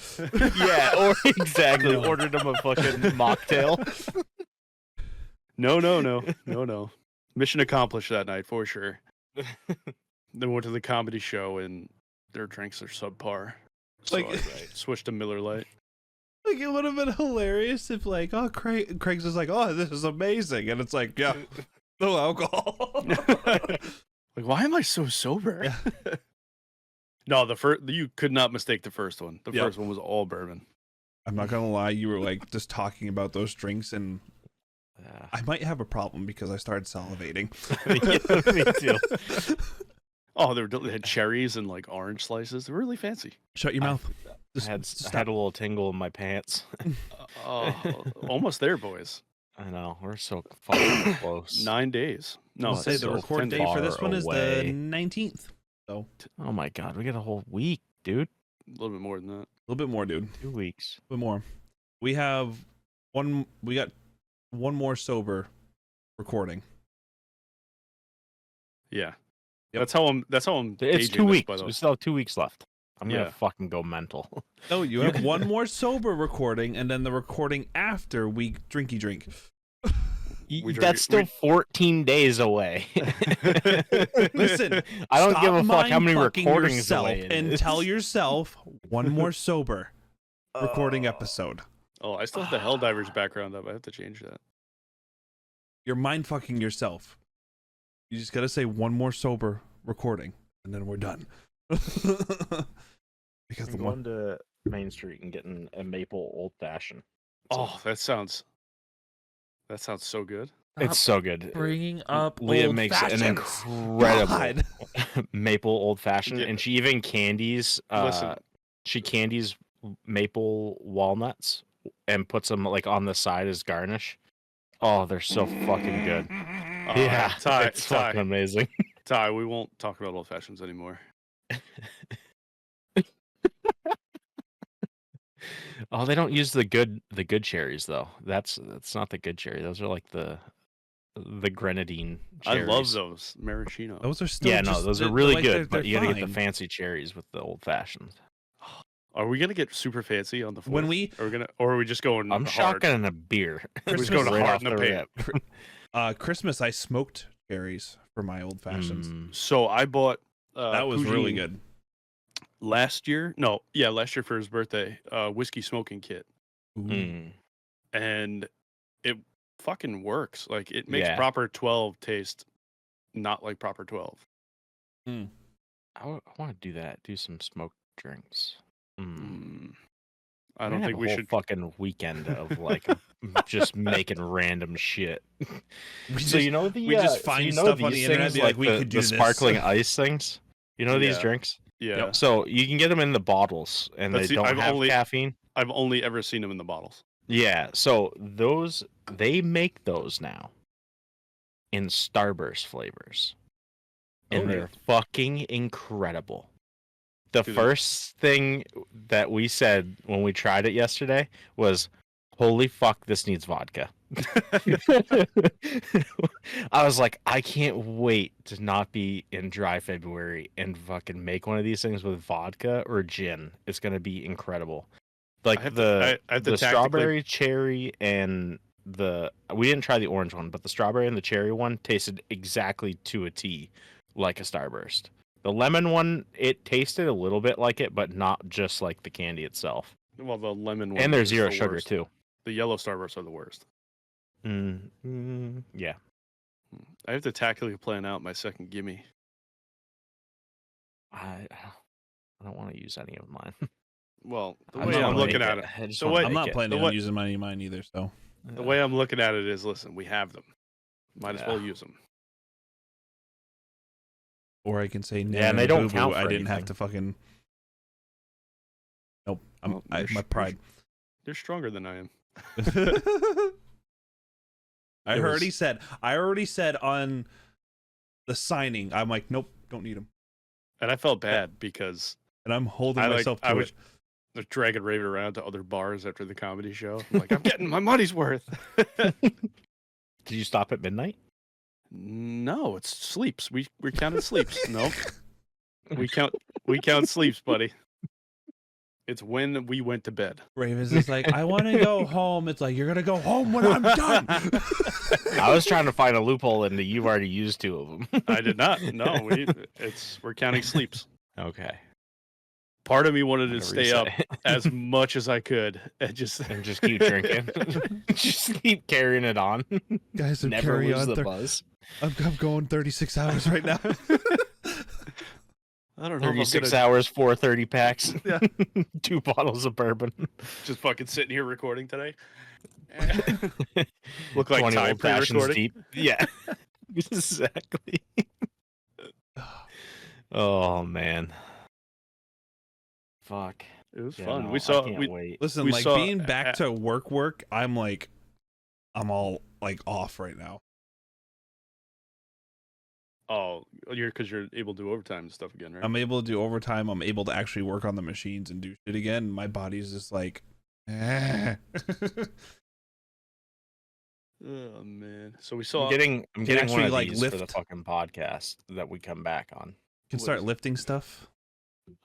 Yeah, or exactly. Ordered him a fucking mocktail.
No. Mission accomplished that night for sure. Then went to the comedy show, and their drinks are subpar. So
Like-
I switched to Miller Lite.
Like, it would have been hilarious if, like, oh, Craig's just like, oh, this is amazing. And it's like, yeah, no alcohol.
Like, why am I so sober?
Yeah.
No, you could not mistake the first one. The
Yep.
first one was all bourbon.
I'm not going to lie. You were, like, just talking about those drinks, and I might have a problem because I started salivating.
Yeah, me too.
Oh, they had cherries and like orange slices. They're really fancy.
Shut your mouth.
I
Just
had
stop.
a little tingle in my pants.
Oh, almost there, boys.
I know, we're so fucking close.
9 days. No,
I'll say
it's
the
still
record
10
date
days.
for this
far
one is the
away.
19th. So
Oh my god, we got a whole week, dude.
A little bit more than that.
a little bit more, dude.
2 weeks.
A bit more. We got one more sober recording.
Yeah.
Yep.
That's how I'm
It's
gauging
2
this,
weeks.
by the way.
We still have 2 weeks left. I'm
Yeah.
gonna fucking go mental.
No, you have one more sober recording, and then the recording after we drinky drink.
That's still 14 days away.
Listen,
I don't
stop
give a fuck how many
mind-fucking
recordings
yourself
away it
and
is.
tell yourself one more sober recording episode.
Oh, I still have the Helldivers background up. I have to change that.
You're mind fucking yourself. You just gotta say one more sober recording, and then we're done. Because
I'm
the one
going to Main Street and getting a maple old fashioned.
Oh, that sounds so good.
It's so good.
Bringing up
Leah
old
makes an
fashions.
incredible
God.
maple old fashioned,
Yeah.
and she even candies.
Listen.
She candies maple walnuts and puts them like on the side as garnish. Oh, they're so fucking good. Yeah,
Ty,
it's fucking amazing.
Ty, we won't talk about old fashions anymore.
Oh, they don't use the good cherries though. That's not the good cherry. Those are like the grenadine cherries.
I love those maraschino.
Those are still
Yeah, no,
just,
those are
they're
really
like,
good, but
they're
you gotta get the
fine.
fancy cherries with the old fashioned.
Are we gonna get super fancy on the 4th?
When we-
or are we just going
I'm
hard?
shotgunning a beer.
We're just
Christmas
going
Right
hard
off
in the paint.
rip.
Christmas, I smoked cherries for my old fashions.
So I bought
That was really
Poujin
good.
last year for his birthday, whiskey smoking kit,
Mm.
and it fucking works. Like it makes
Yeah.
proper 12 taste not like proper 12.
I want to do that. Do some smoked drinks.
I
We're
don't
gonna
think
have
we
a whole
should.
fucking weekend of like just making random shit.
We
So you know the
we just
so
find
you know
stuff on
these
the internet,
things,
be like, we could do
the
this.
sparkling ice things. You know these
Yeah.
drinks.
Yeah,
So you can get them in the bottles, and
That's
they
the-
don't
I've
have
only-
caffeine.
I've only ever seen them in the bottles.
Yeah. So those they make those now in Starburst flavors, and
Oh,
they're fucking incredible. The
Dude.
first thing that we said when we tried it yesterday was, "Holy fuck, this needs vodka." I was like, I can't wait to not be in dry February and fucking make one of these things with vodka or gin. It's gonna be incredible. Like
I have
the
to tactically-
strawberry, cherry, and we didn't try the orange one, but the strawberry and the cherry one tasted exactly to a T like a Starburst. The lemon one, it tasted a little bit like it, but not just like the candy itself.
Well, the lemon one.
And there's
is
zero
the
sugar
worst.
too.
The yellow Starbursts are the worst.
Yeah.
I have to tactically plan out my second gimme.
I don't want to use any of mine.
Well, the
I
way
just
I'm
wanna
looking
make
at it,
I just
the
wanna
way-
make
I'm not
it.
planning
the
on
way-
using any of mine either, so
the way I'm looking at it is, listen, we have them. Might as well
Yeah.
use them.
or I can say
Yeah, and they don't count
I
for
didn't have
anything.
to fucking. Nope,
Well,
my
you're-
pride.
They're stronger than I am.
I
It was-
already said on the signing, I'm like, nope, don't need them,
And I felt bad because
and I'm holding
I
myself to
I was
it.
was dragging Raven around to other bars after the comedy show. I'm like, I'm getting my money's worth.
Did you stop at midnight?
No, it's sleeps. We're counting sleeps. Nope. We count sleeps, buddy. It's when we went to bed.
Ravens is like, I want to go home. It's like, you're gonna go home when I'm done.
I was trying to find a loophole into you've already used 2 of them.
I did not. No, we're counting sleeps.
Okay.
Part of me wanted to
Whatever you
stay up
say.
as much as I could and just
And just keep drinking. Just keep carrying it on.
Guys, I'm
Never
carrying
lose
on.
the buzz.
I'm going 36 hours right now.
I don't know. If I'm
36
gonna
hours, 4 30 packs.
Yeah.
2 bottles of bourbon.
just fucking sitting here recording today. Look like
20
time
old fashions
pre-recording.
deep. Yeah, exactly. Oh man, fuck.
It was
Yeah,
fun.
no,
we
I
saw
can't
we
wait.
Listen,
we
like
saw
being back to work, I'm all like off right now.
Oh, because you're able to do overtime and stuff again, right?
I'm able to do overtime. I'm able to actually work on the machines and do shit again. My body's just like, eh.
Oh man. So we saw.
I'm
Can
getting one
actually,
of
like,
these for the
lift.
fucking podcast that we come back on.
Can
What
start
is it?
lifting stuff.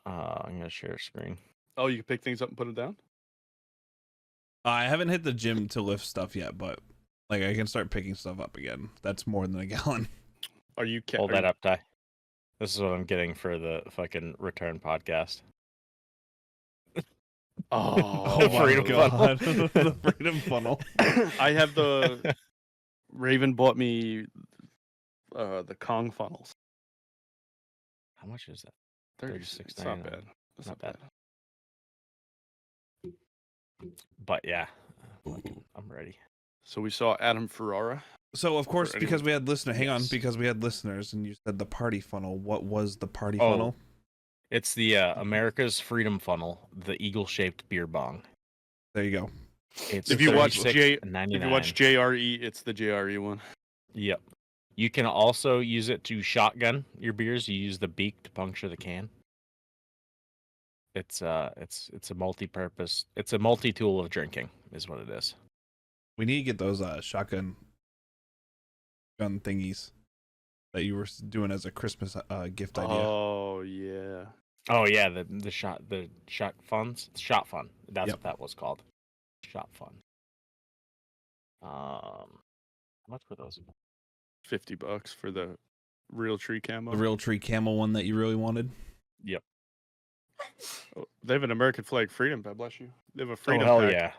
I'm gonna share a screen.
Oh, you can pick things up and put it down.
I haven't hit the gym to lift stuff yet, but like I can start picking stuff up again. That's more than a gallon.
Are you?
Hold that up, Ty. This is what I'm getting for the fucking return podcast.
Oh,
The
my
freedom
god,
funnel.
the freedom funnel.
I have the Raven bought me the Kong funnels.
How much is that?
36. It's
$36.99.
not bad. It's
Not
not bad.
But yeah, I'm ready.
So we saw Adam Ferrara.
So of course,
For
because
anyone-
we had listeners, hang on,
Yes.
because we had listeners, and you said the party funnel. What was the party
Oh.
funnel?
It's the America's Freedom Funnel, the eagle-shaped beer bong.
There you go.
It's
If you watch
$36.99.
If you watch JRE, it's the JRE one.
Yep. You can also use it to shotgun your beers. You use the beak to puncture the can. It's a multi-purpose. It's a multi-tool of drinking, is what it is.
We need to get those shotgun gun thingies that you were doing as a Christmas gift idea.
Oh yeah.
Oh yeah, the shot funds. Shot fun. That's
Yep.
what that was called. Shot fun. How much were those?
$50 for the real tree camo.
The real tree camel one that you really wanted.
Yep.
Oh, they have an American flag freedom pack. Bless you. They have a freedom
hell
pack
yeah.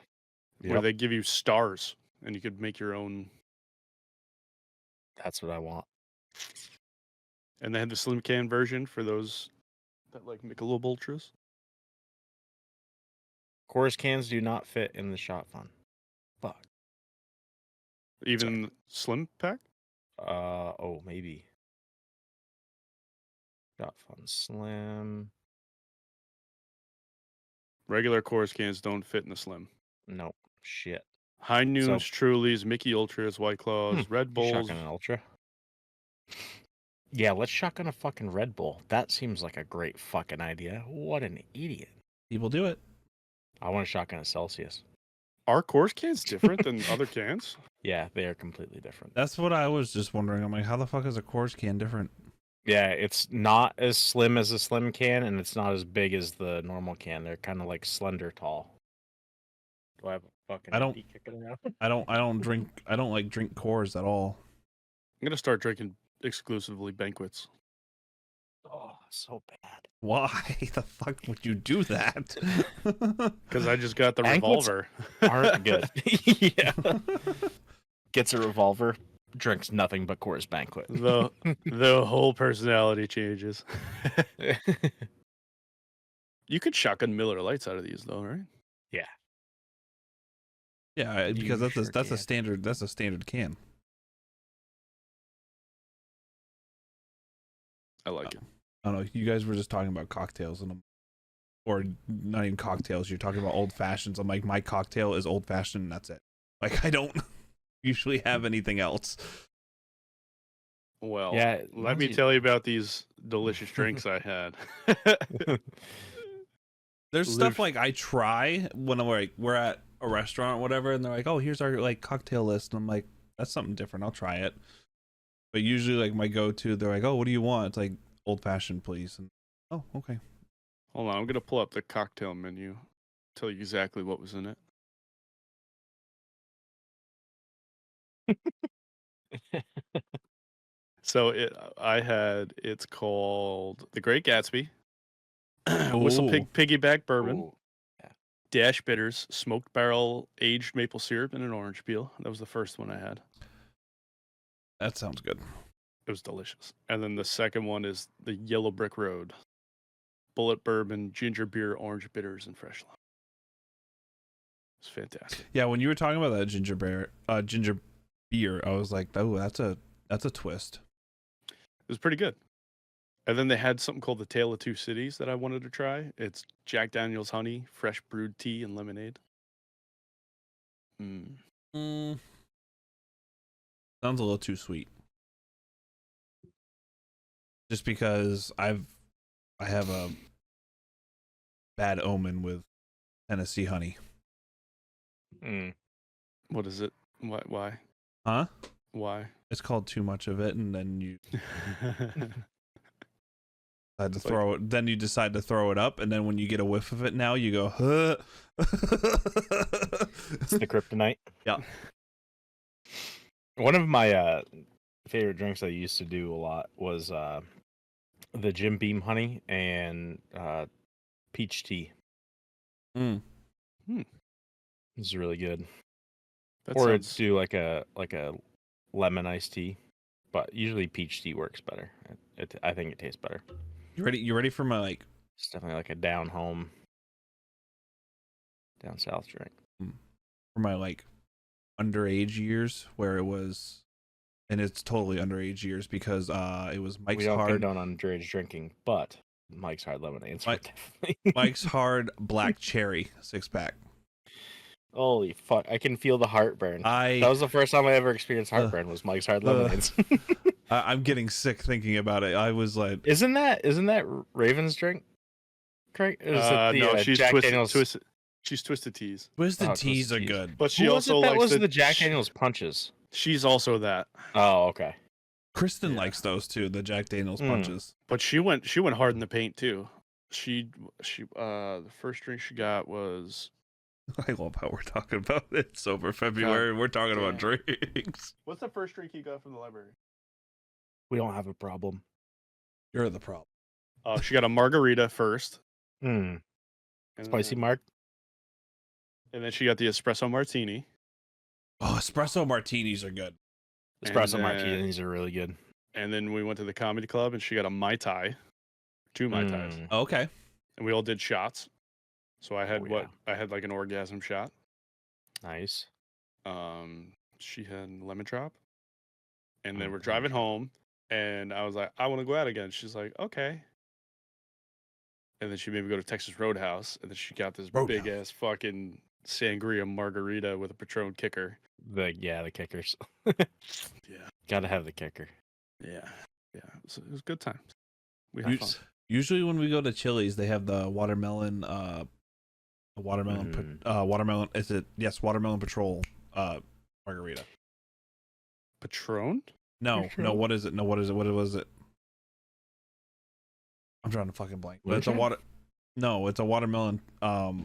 where
Yep.
they give you stars and you could make your own.
That's what I want.
And they had the slim can version for those that like Michelob Ultras.
Coors cans do not fit in the shot fun. Fuck.
Even slim pack.
Oh, maybe. Shot fun slim.
Regular Coors cans don't fit in the slim.
Nope. Shit.
High Noons, Trulies, Mickey Ultras, White Claws, Red Bulls.
Shotgun an ultra. Yeah, let's shotgun a fucking Red Bull. That seems like a great fucking idea. What an idiot.
People do it.
I want to shotgun a Celsius.
Are Coors cans different than other cans?
Yeah, they are completely different.
That's what I was just wondering. I'm like, how the fuck is a Coors can different?
Yeah, it's not as slim as a slim can, and it's not as big as the normal can. They're kind of like slender tall. Do I have a fucking
I don't-
empty kicking around?
I don't drink Coors at all.
I'm gonna start drinking exclusively banquets.
Oh, so bad.
Why the fuck would you do that?
Because I just got the
Banquets
revolver.
Aren't good. Yeah. Gets a revolver, drinks nothing but Coors Banquet.
The whole personality changes. You could shotgun Miller Lights out of these though, right?
Yeah, because
You
that's
sure
a
can.
standard can.
I like it.
I don't know. You guys were just talking about cocktails or not even cocktails. You're talking about old fashions. I'm like, my cocktail is old fashioned, and that's it. Like, I don't usually have anything else.
Well,
Yeah,
let me tell you about these delicious drinks I had.
There's stuff
Live-
like I try when I'm like we're at a restaurant or whatever, and they're like, "Oh, here's our like cocktail list," and I'm like, "That's something different. I'll try it." But usually, like my go-to, they're like, "Oh, what do you want?" It's like old fashioned, please. And oh, okay.
Hold on, I'm gonna pull up the cocktail menu. Tell you exactly what was in it. So it's called the Great Gatsby, Whistle
Ooh.
Piggyback Bourbon,
Ooh.
Dash Bitters, smoked barrel aged maple syrup, and an orange peel. That was the first one I had.
That sounds good.
It was delicious. And then the second one is the Yellow Brick Road, bullet bourbon, ginger beer, orange bitters, and fresh lime. It's fantastic.
Yeah, when you were talking about that ginger beer, I was like, oh, that's a twist.
It was pretty good. And then they had something called the Tale of Two Cities that I wanted to try. It's Jack Daniel's honey, fresh brewed tea, and lemonade.
Sounds a little too sweet. Just because I have a bad omen with Tennessee honey.
What is it? Why?
Huh?
Why?
It's called too much of it, and then you decide to throw it. Then you decide to throw it up, and then when you get a whiff of it, now you go, huh?
It's the kryptonite.
Yeah.
One of my favorite drinks I used to do a lot was the Jim Beam honey and peach tea. It's really good. Or do like a lemon iced tea, but usually peach tea works better. I think it tastes better.
You ready for my like?
It's definitely like a down south drink.
For my like underage years, where it was, and it's totally underage years because it was Mike's
we don't
Hard.
condone underage drinking, but Mike's Hard lemonade.
Mike's Hard Black Cherry 6-pack.
Holy fuck! I can feel the heartburn.
That
was the first time I ever experienced heartburn. Was Mike's Hard lemonades.
I'm getting sick thinking about it. I was like,
isn't that Raven's drink? Correct?
No, she's
Jack
twisted,
Daniel's.
She's Twisted Teas.
Twisted Teas are good.
But she
Who
also
was it that
likes
was the Jack Daniel's punches.
She's also that.
Oh, okay.
Kristen likes those too, the Jack Daniel's punches.
But she went hard in the paint too. She the first drink she got was.
I love how we're talking about it. It's over February. We're talking about drinks.
What's the first drink you got from the library?
We don't have a problem.
You're the problem.
She got a margarita first.
Spicy marg.
And then she got the espresso martini.
Oh, espresso martinis are good.
Espresso martinis are really good.
And then we went to the comedy club and she got a Mai Tai. 2 Mai Tais.
Okay.
And we all did shots. So I had I had like an orgasm shot.
Nice.
She had lemon drop. And then we're driving home and I was like, I want to go out again. She's like, okay. And then she made me go to Texas Roadhouse and then she got this big ass fucking sangria margarita with a Patron kicker.
The kickers.
Yeah.
Gotta have the kicker.
Yeah. Yeah. It was good times. We had fun.
Usually when we go to Chili's, they have the watermelon watermelon is it? Yes, watermelon patrol margarita.
Patron?
No, what is it? What was it? I'm trying to fucking blank. But it's a watermelon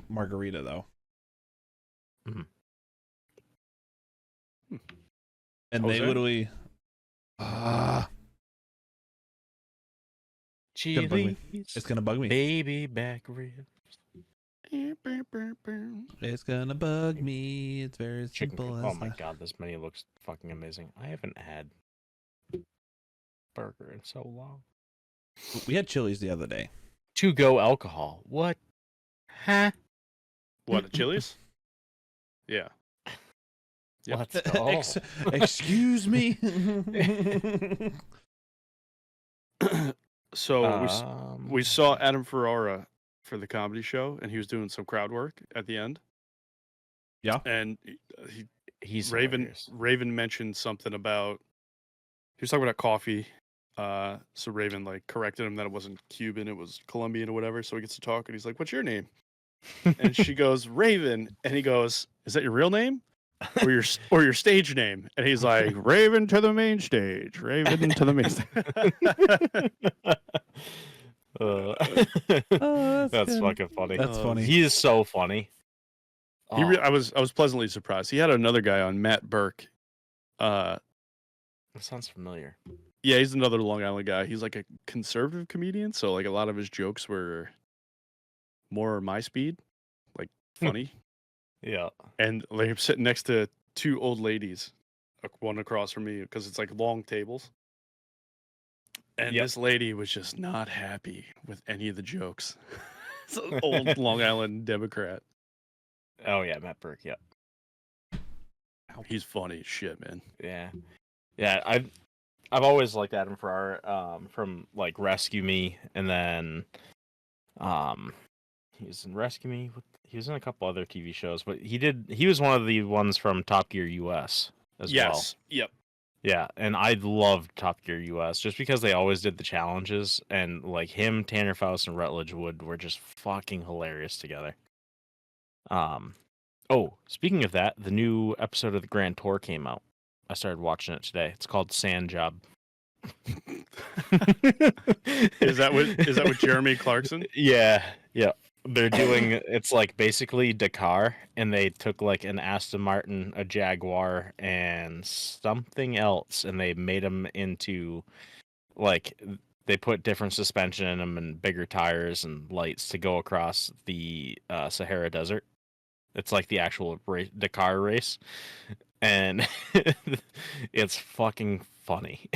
margarita though. And
Jose?
they literally it's gonna bug me.
Baby back ribs.
It's gonna bug me. It's very simple.
Oh my god, this menu looks fucking amazing. I haven't had burger in so long.
We had Chili's the other day.
To go alcohol. What? Huh?
What, at Chili's? Yeah. Yep.
Let's go.
Excuse me.
So we saw Adam Ferrara for the comedy show, and he was doing some crowd work at the end.
Yeah,
and
he's
Raven mentioned something about he was talking about coffee. So Raven like corrected him that it wasn't Cuban, it was Colombian or whatever. So he gets to talk, and he's like, "What's your name?" And she goes, "Raven," and he goes, "Is that your real name?" Or your stage name, and he's like, Raven to the main stage, Raven to the main stage.
That's fucking funny.
That's funny.
He is so funny.
I was pleasantly surprised. He had another guy on, Matt Burke.
That sounds familiar.
Yeah, he's another Long Island guy. He's like a conservative comedian, so like a lot of his jokes were more my speed, like funny.
Yeah.
And like I'm sitting next to 2 old ladies, one across from me, because it's like long tables. And this lady was just not happy with any of the jokes. It's an old Long Island Democrat.
Oh yeah, Matt Burke. Yep.
He's funny as shit, man.
Yeah. Yeah. I've always liked Adam Ferrara from like Rescue Me, and then he was in Rescue Me. He was in a couple other TV shows, but he was one of the ones from Top Gear US as well.
Yep.
Yeah, and I loved Top Gear US just because they always did the challenges, and like him, Tanner Faust, and Rutledge Wood were just fucking hilarious together. Oh, speaking of that, the new episode of the Grand Tour came out. I started watching it today. It's called Sand Job.
Is that with Jeremy Clarkson?
Yeah. They're doing it's like basically Dakar, and they took like an Aston Martin, a Jaguar, and something else, and they made them into like they put different suspension in them and bigger tires and lights to go across the Sahara Desert. It's like the actual Dakar race, and it's fucking funny.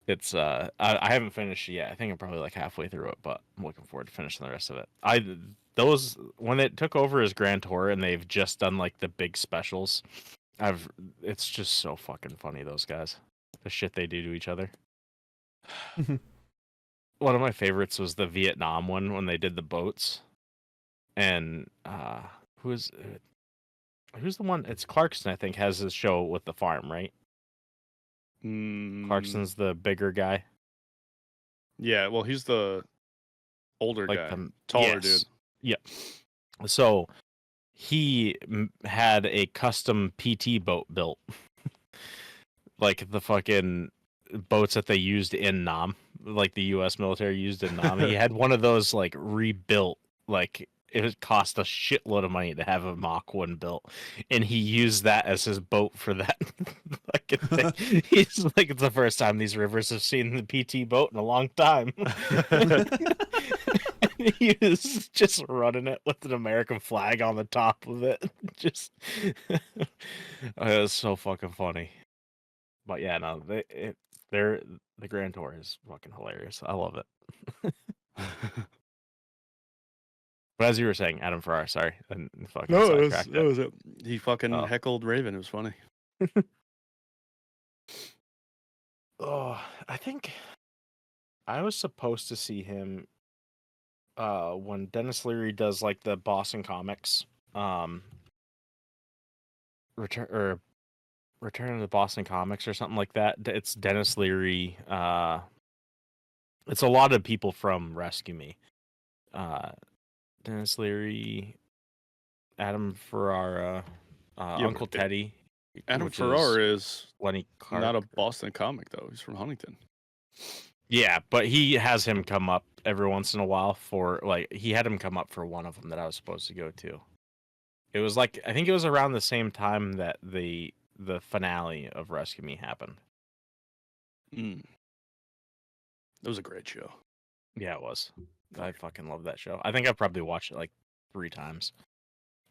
It's I haven't finished it yet. I think I'm probably like halfway through it, but I'm looking forward to finishing the rest of it. Those when it took over as Grand Tour and they've just done like the big specials. It's just so fucking funny, those guys. The shit they do to each other. One of my favorites was the Vietnam one when they did the boats. And who's the one? It's Clarkson, I think, has his show with the farm, right? Clarkson's the bigger guy.
Yeah, well, he's the older
Like
guy, taller
yes.
dude.
Yeah. So he had a custom PT boat built, like the fucking boats that they used in Nam, like the U.S. military used in Nam. He had one of those like rebuilt, like it would cost a shitload of money to have a Mach 1 built, and he used that as his boat for that fucking thing. He's like, it's the first time these rivers have seen the PT boat in a long time. He was just running it with an American flag on the top of it. Just, it was so fucking funny. But yeah, no, the Grand Tour is fucking hilarious. I love it. But as you were saying, Adam Ferrara, sorry, and fucking sidetracked
that was it. He fucking
Oh.
heckled Raven. It was funny.
Oh, I think I was supposed to see him when Dennis Leary does like the Boston Comics Return to the Boston Comics or something like that. It's Dennis Leary. It's a lot of people from Rescue Me. Dennis Leary, Adam Ferrara, Uncle Teddy.
Adam Ferrara is
Lenny Clark.
not a Boston comic though. He's from Huntington.
Yeah, but he has him come up every once in a while for like he had him come up for one of them that I was supposed to go to. It was like I think it was around the same time that the finale of Rescue Me happened.
That was a great show.
Yeah, it was. I fucking love that show. I think I've probably watched it like 3 times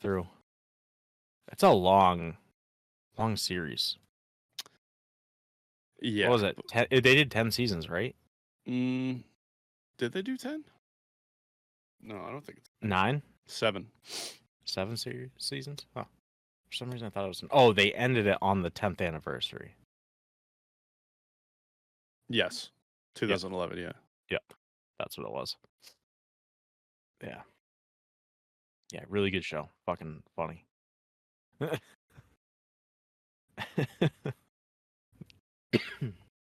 through. It's a long series.
Yeah.
What was it? They did 10 seasons, right?
Did they do 10? No, I don't think it's
9?
7.
7 seasons? Oh. For some reason I thought it was... Oh, they ended it on the 10th anniversary.
Yes. 2011, yeah.
Yep. That's what it was. Yeah. Yeah, really good show. Fucking funny.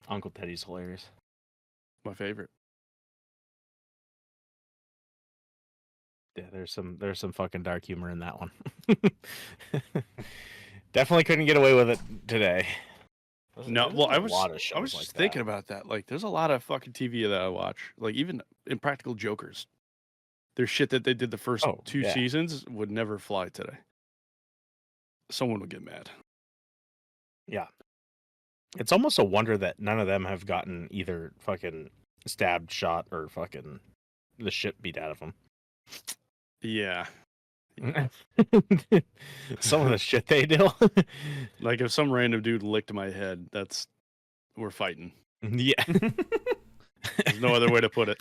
Uncle Teddy's hilarious.
My favorite.
Yeah, there's some fucking dark humor in that one. Definitely couldn't get away with it today.
No, well, I was
like
just thinking about that. Like, there's a lot of fucking TV that I watch. Like, even Impractical Jokers. There's shit that they did the first 2 seasons would never fly today. Someone would get mad.
Yeah. It's almost a wonder that none of them have gotten either fucking stabbed, shot, or fucking the shit beat out of them.
Yeah.
Some of the shit they do.
Like, if some random dude licked my head, we're fighting.
Yeah.
There's no other way to put it.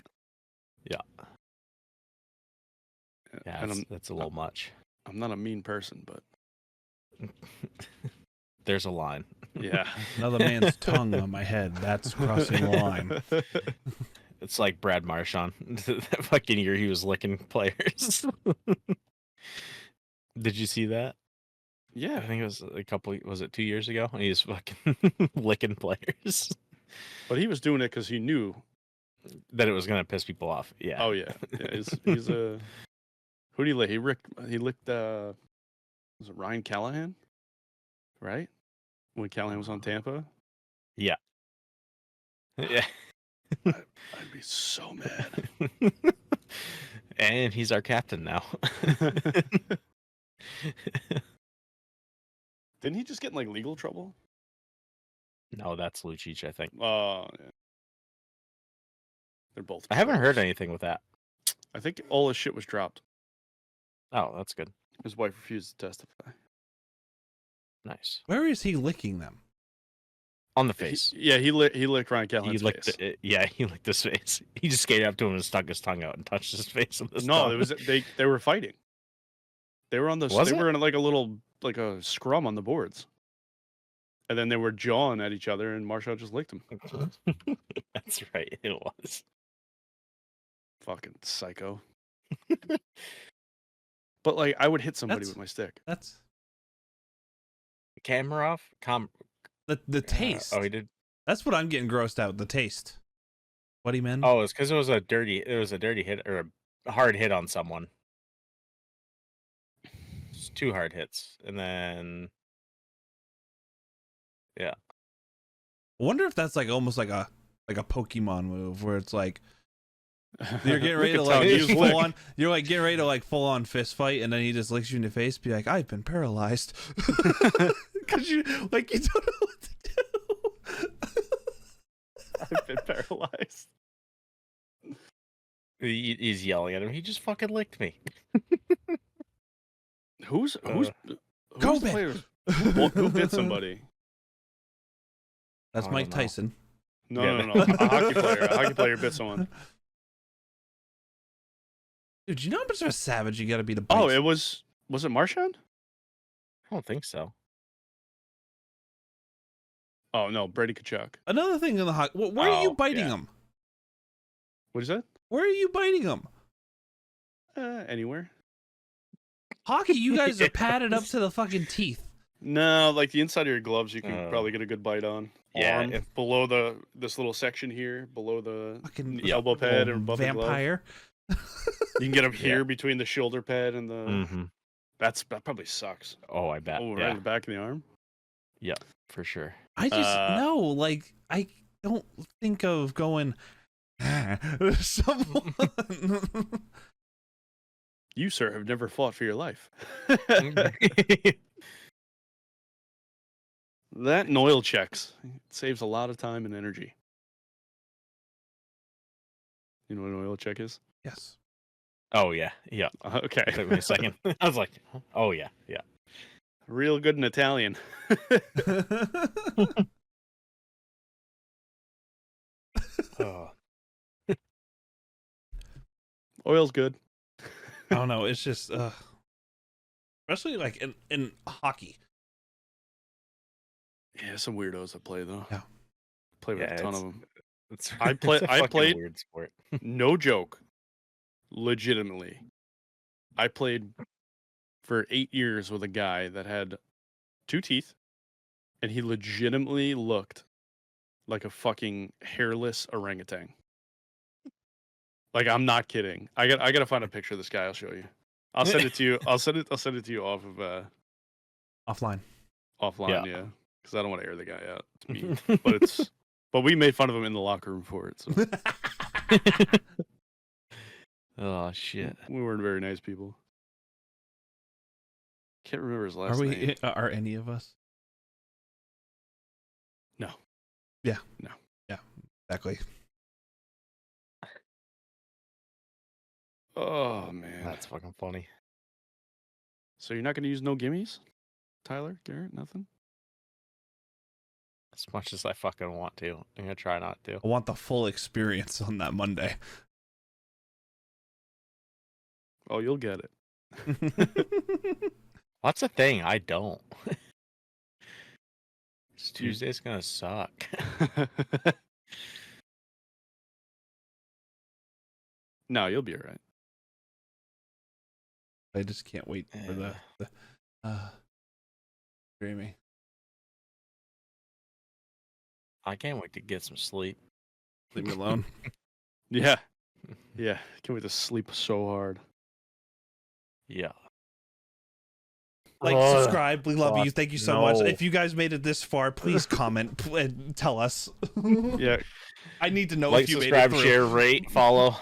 Yeah. Yeah, that's a little much.
I'm not a mean person, but
There's a line.
yeah.
Another man's tongue on my head. That's crossing the line.
It's like Brad Marchand. That fucking year he was licking players. Did you see that? I
Yeah.
think it was was it 2 years ago? And he was fucking licking players.
But he was doing it because he knew.
That it was gonna piss people off. Yeah.
Oh yeah. He's a. Who did he lick? He licked. Was it Ryan Callahan? Right. When Callahan was on Tampa.
Yeah. Yeah.
I'd be so mad.
And he's our captain now.
Didn't he just get in like legal trouble?
No, that's Lucic, I think.
Oh, yeah. They're both.
I haven't heard
crooks.
anything with that.
I think all his shit was dropped.
Oh, that's good.
His wife refused to testify.
Nice.
Where is he licking them?
On the face.
He licked Ryan Callahan's
He licked
face.
he licked his face. He just skated up to him and stuck his tongue out and touched his face with his
No,
tongue.
it was they were fighting. They were on the.
Was
they
it?
were in like a scrum on the boards, and then they were jawing at each other, and Marshall just licked him.
That's right. It was.
Fucking psycho. But like, I would hit somebody
That's-
with my stick.
That's
Kamarov?
the taste.
Oh, he did.
That's what I'm getting grossed out. The taste. What do you mean?
Oh, it's because it was a dirty hit or a hard hit on someone. It's 2 hard hits, and then
I wonder if that's like almost like a Pokemon move where it's like you're getting ready to
Look at
like
how
just
you
full
lick.
on. You're like getting ready to like full on fist fight, and then he just licks you in the face. Be like, I've been paralyzed because you don't know what to do.
I've been paralyzed.
he's yelling at him. He just fucking licked me.
Who's the
COVID.
player? Who bit somebody?
That's
I
Mike
don't know.
Tyson.
No,
Yeah.
no. A hockey player bit someone.
Dude, you know how much of a savage you got to be to bite?
Oh, was it Marchand?
I don't think so.
Oh no, Brady Kachuk.
Another thing in the hockey. Where are you
Oh,
biting
yeah.
him?
What is that?
Where are you biting him?
Anywhere.
Hockey, you guys are padded up to the fucking teeth.
No, like the inside of your gloves, you can
Oh.
probably get a good bite on.
Yeah,
Arm, below this little section here, below the
Fucking
elbow pad and above
vampire.
the glove. You can get them here between the shoulder pad and the.
Mm-hmm.
That probably sucks.
Oh, I bet.
Oh, right
Yeah,
in the back of the arm.
for sure.
I just
Uh,
like I don't think of going someone.
You, sir, have never fought for your life. That and oil checks. It saves a lot of time and energy. You know what an oil check is?
Yes.
Oh yeah, yeah.
Okay.
Took me a second. I was like, oh yeah, yeah.
Real good in Italian.
Oh.
Oil's good.
I don't know. It's just, especially like in hockey.
Yeah, some weirdos that play though.
Yeah.
Play with
Yeah,
a ton
it's-
of them.
It's,
I play-
it's a
I
fucking
played-
weird sport.
No joke. Legitimately. I played for 8 years with a guy that had 2 teeth, and he legitimately looked like a fucking hairless orangutan. Like, I'm not kidding. I gotta find a picture of this guy. I'll show you. I'll send it to you. I'll send it to you off of
Offline.
offline. Yeah, because I don't want to air the guy out. It's mean. But we made fun of him in the locker room for it. So
Oh shit.
we weren't very nice people. Can't remember his last
Are
name.
Are any of us?
No.
Yeah.
No.
Yeah. Exactly.
Oh man.
That's fucking funny.
So you're not going to use no gimmies, Tyler, Garrett, nothing.
As much as I fucking want to, I'm gonna try not to.
I want the full experience on that Monday.
Oh, you'll get it.
What's a thing? I don't. Tuesday's gonna suck.
No, you'll be all right.
I just can't wait for the dreamy.
I can't wait to get some sleep.
Leave me alone.
Yeah. Yeah. Can't wait to sleep so hard.
Yeah.
Like,
Oh,
subscribe. We love
fuck,
you. Thank you so much.
no.
If you guys made it this far, please comment and tell us.
Yeah.
I need to know
Like,
if you
subscribe,
made it through.
share, rate, follow.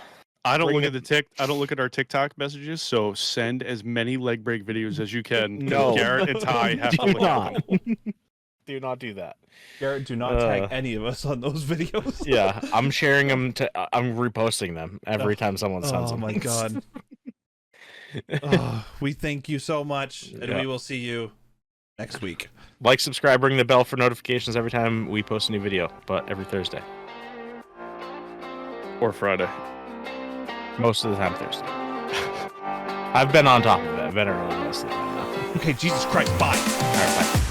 I don't
Bring
look at I don't look at our TikTok messages, so send as many leg break videos as you can. 'Cause
No.
Garrett and Ty have to
Do
look at
not.
them.
Do not do that.
Garrett, do not tag any of us on those videos.
Yeah, I'm sharing them. I'm reposting them every time someone sends
Oh
them.
my god. Oh, we thank you so much, and
Yeah.
we will see you next week.
Like, subscribe, ring the bell for notifications every time we post a new video, but every Thursday.
Or Friday.
Most of the time Thursday. I've been on top of it. I've been early most of the time now.
Okay, Jesus Christ, bye.
All right, bye.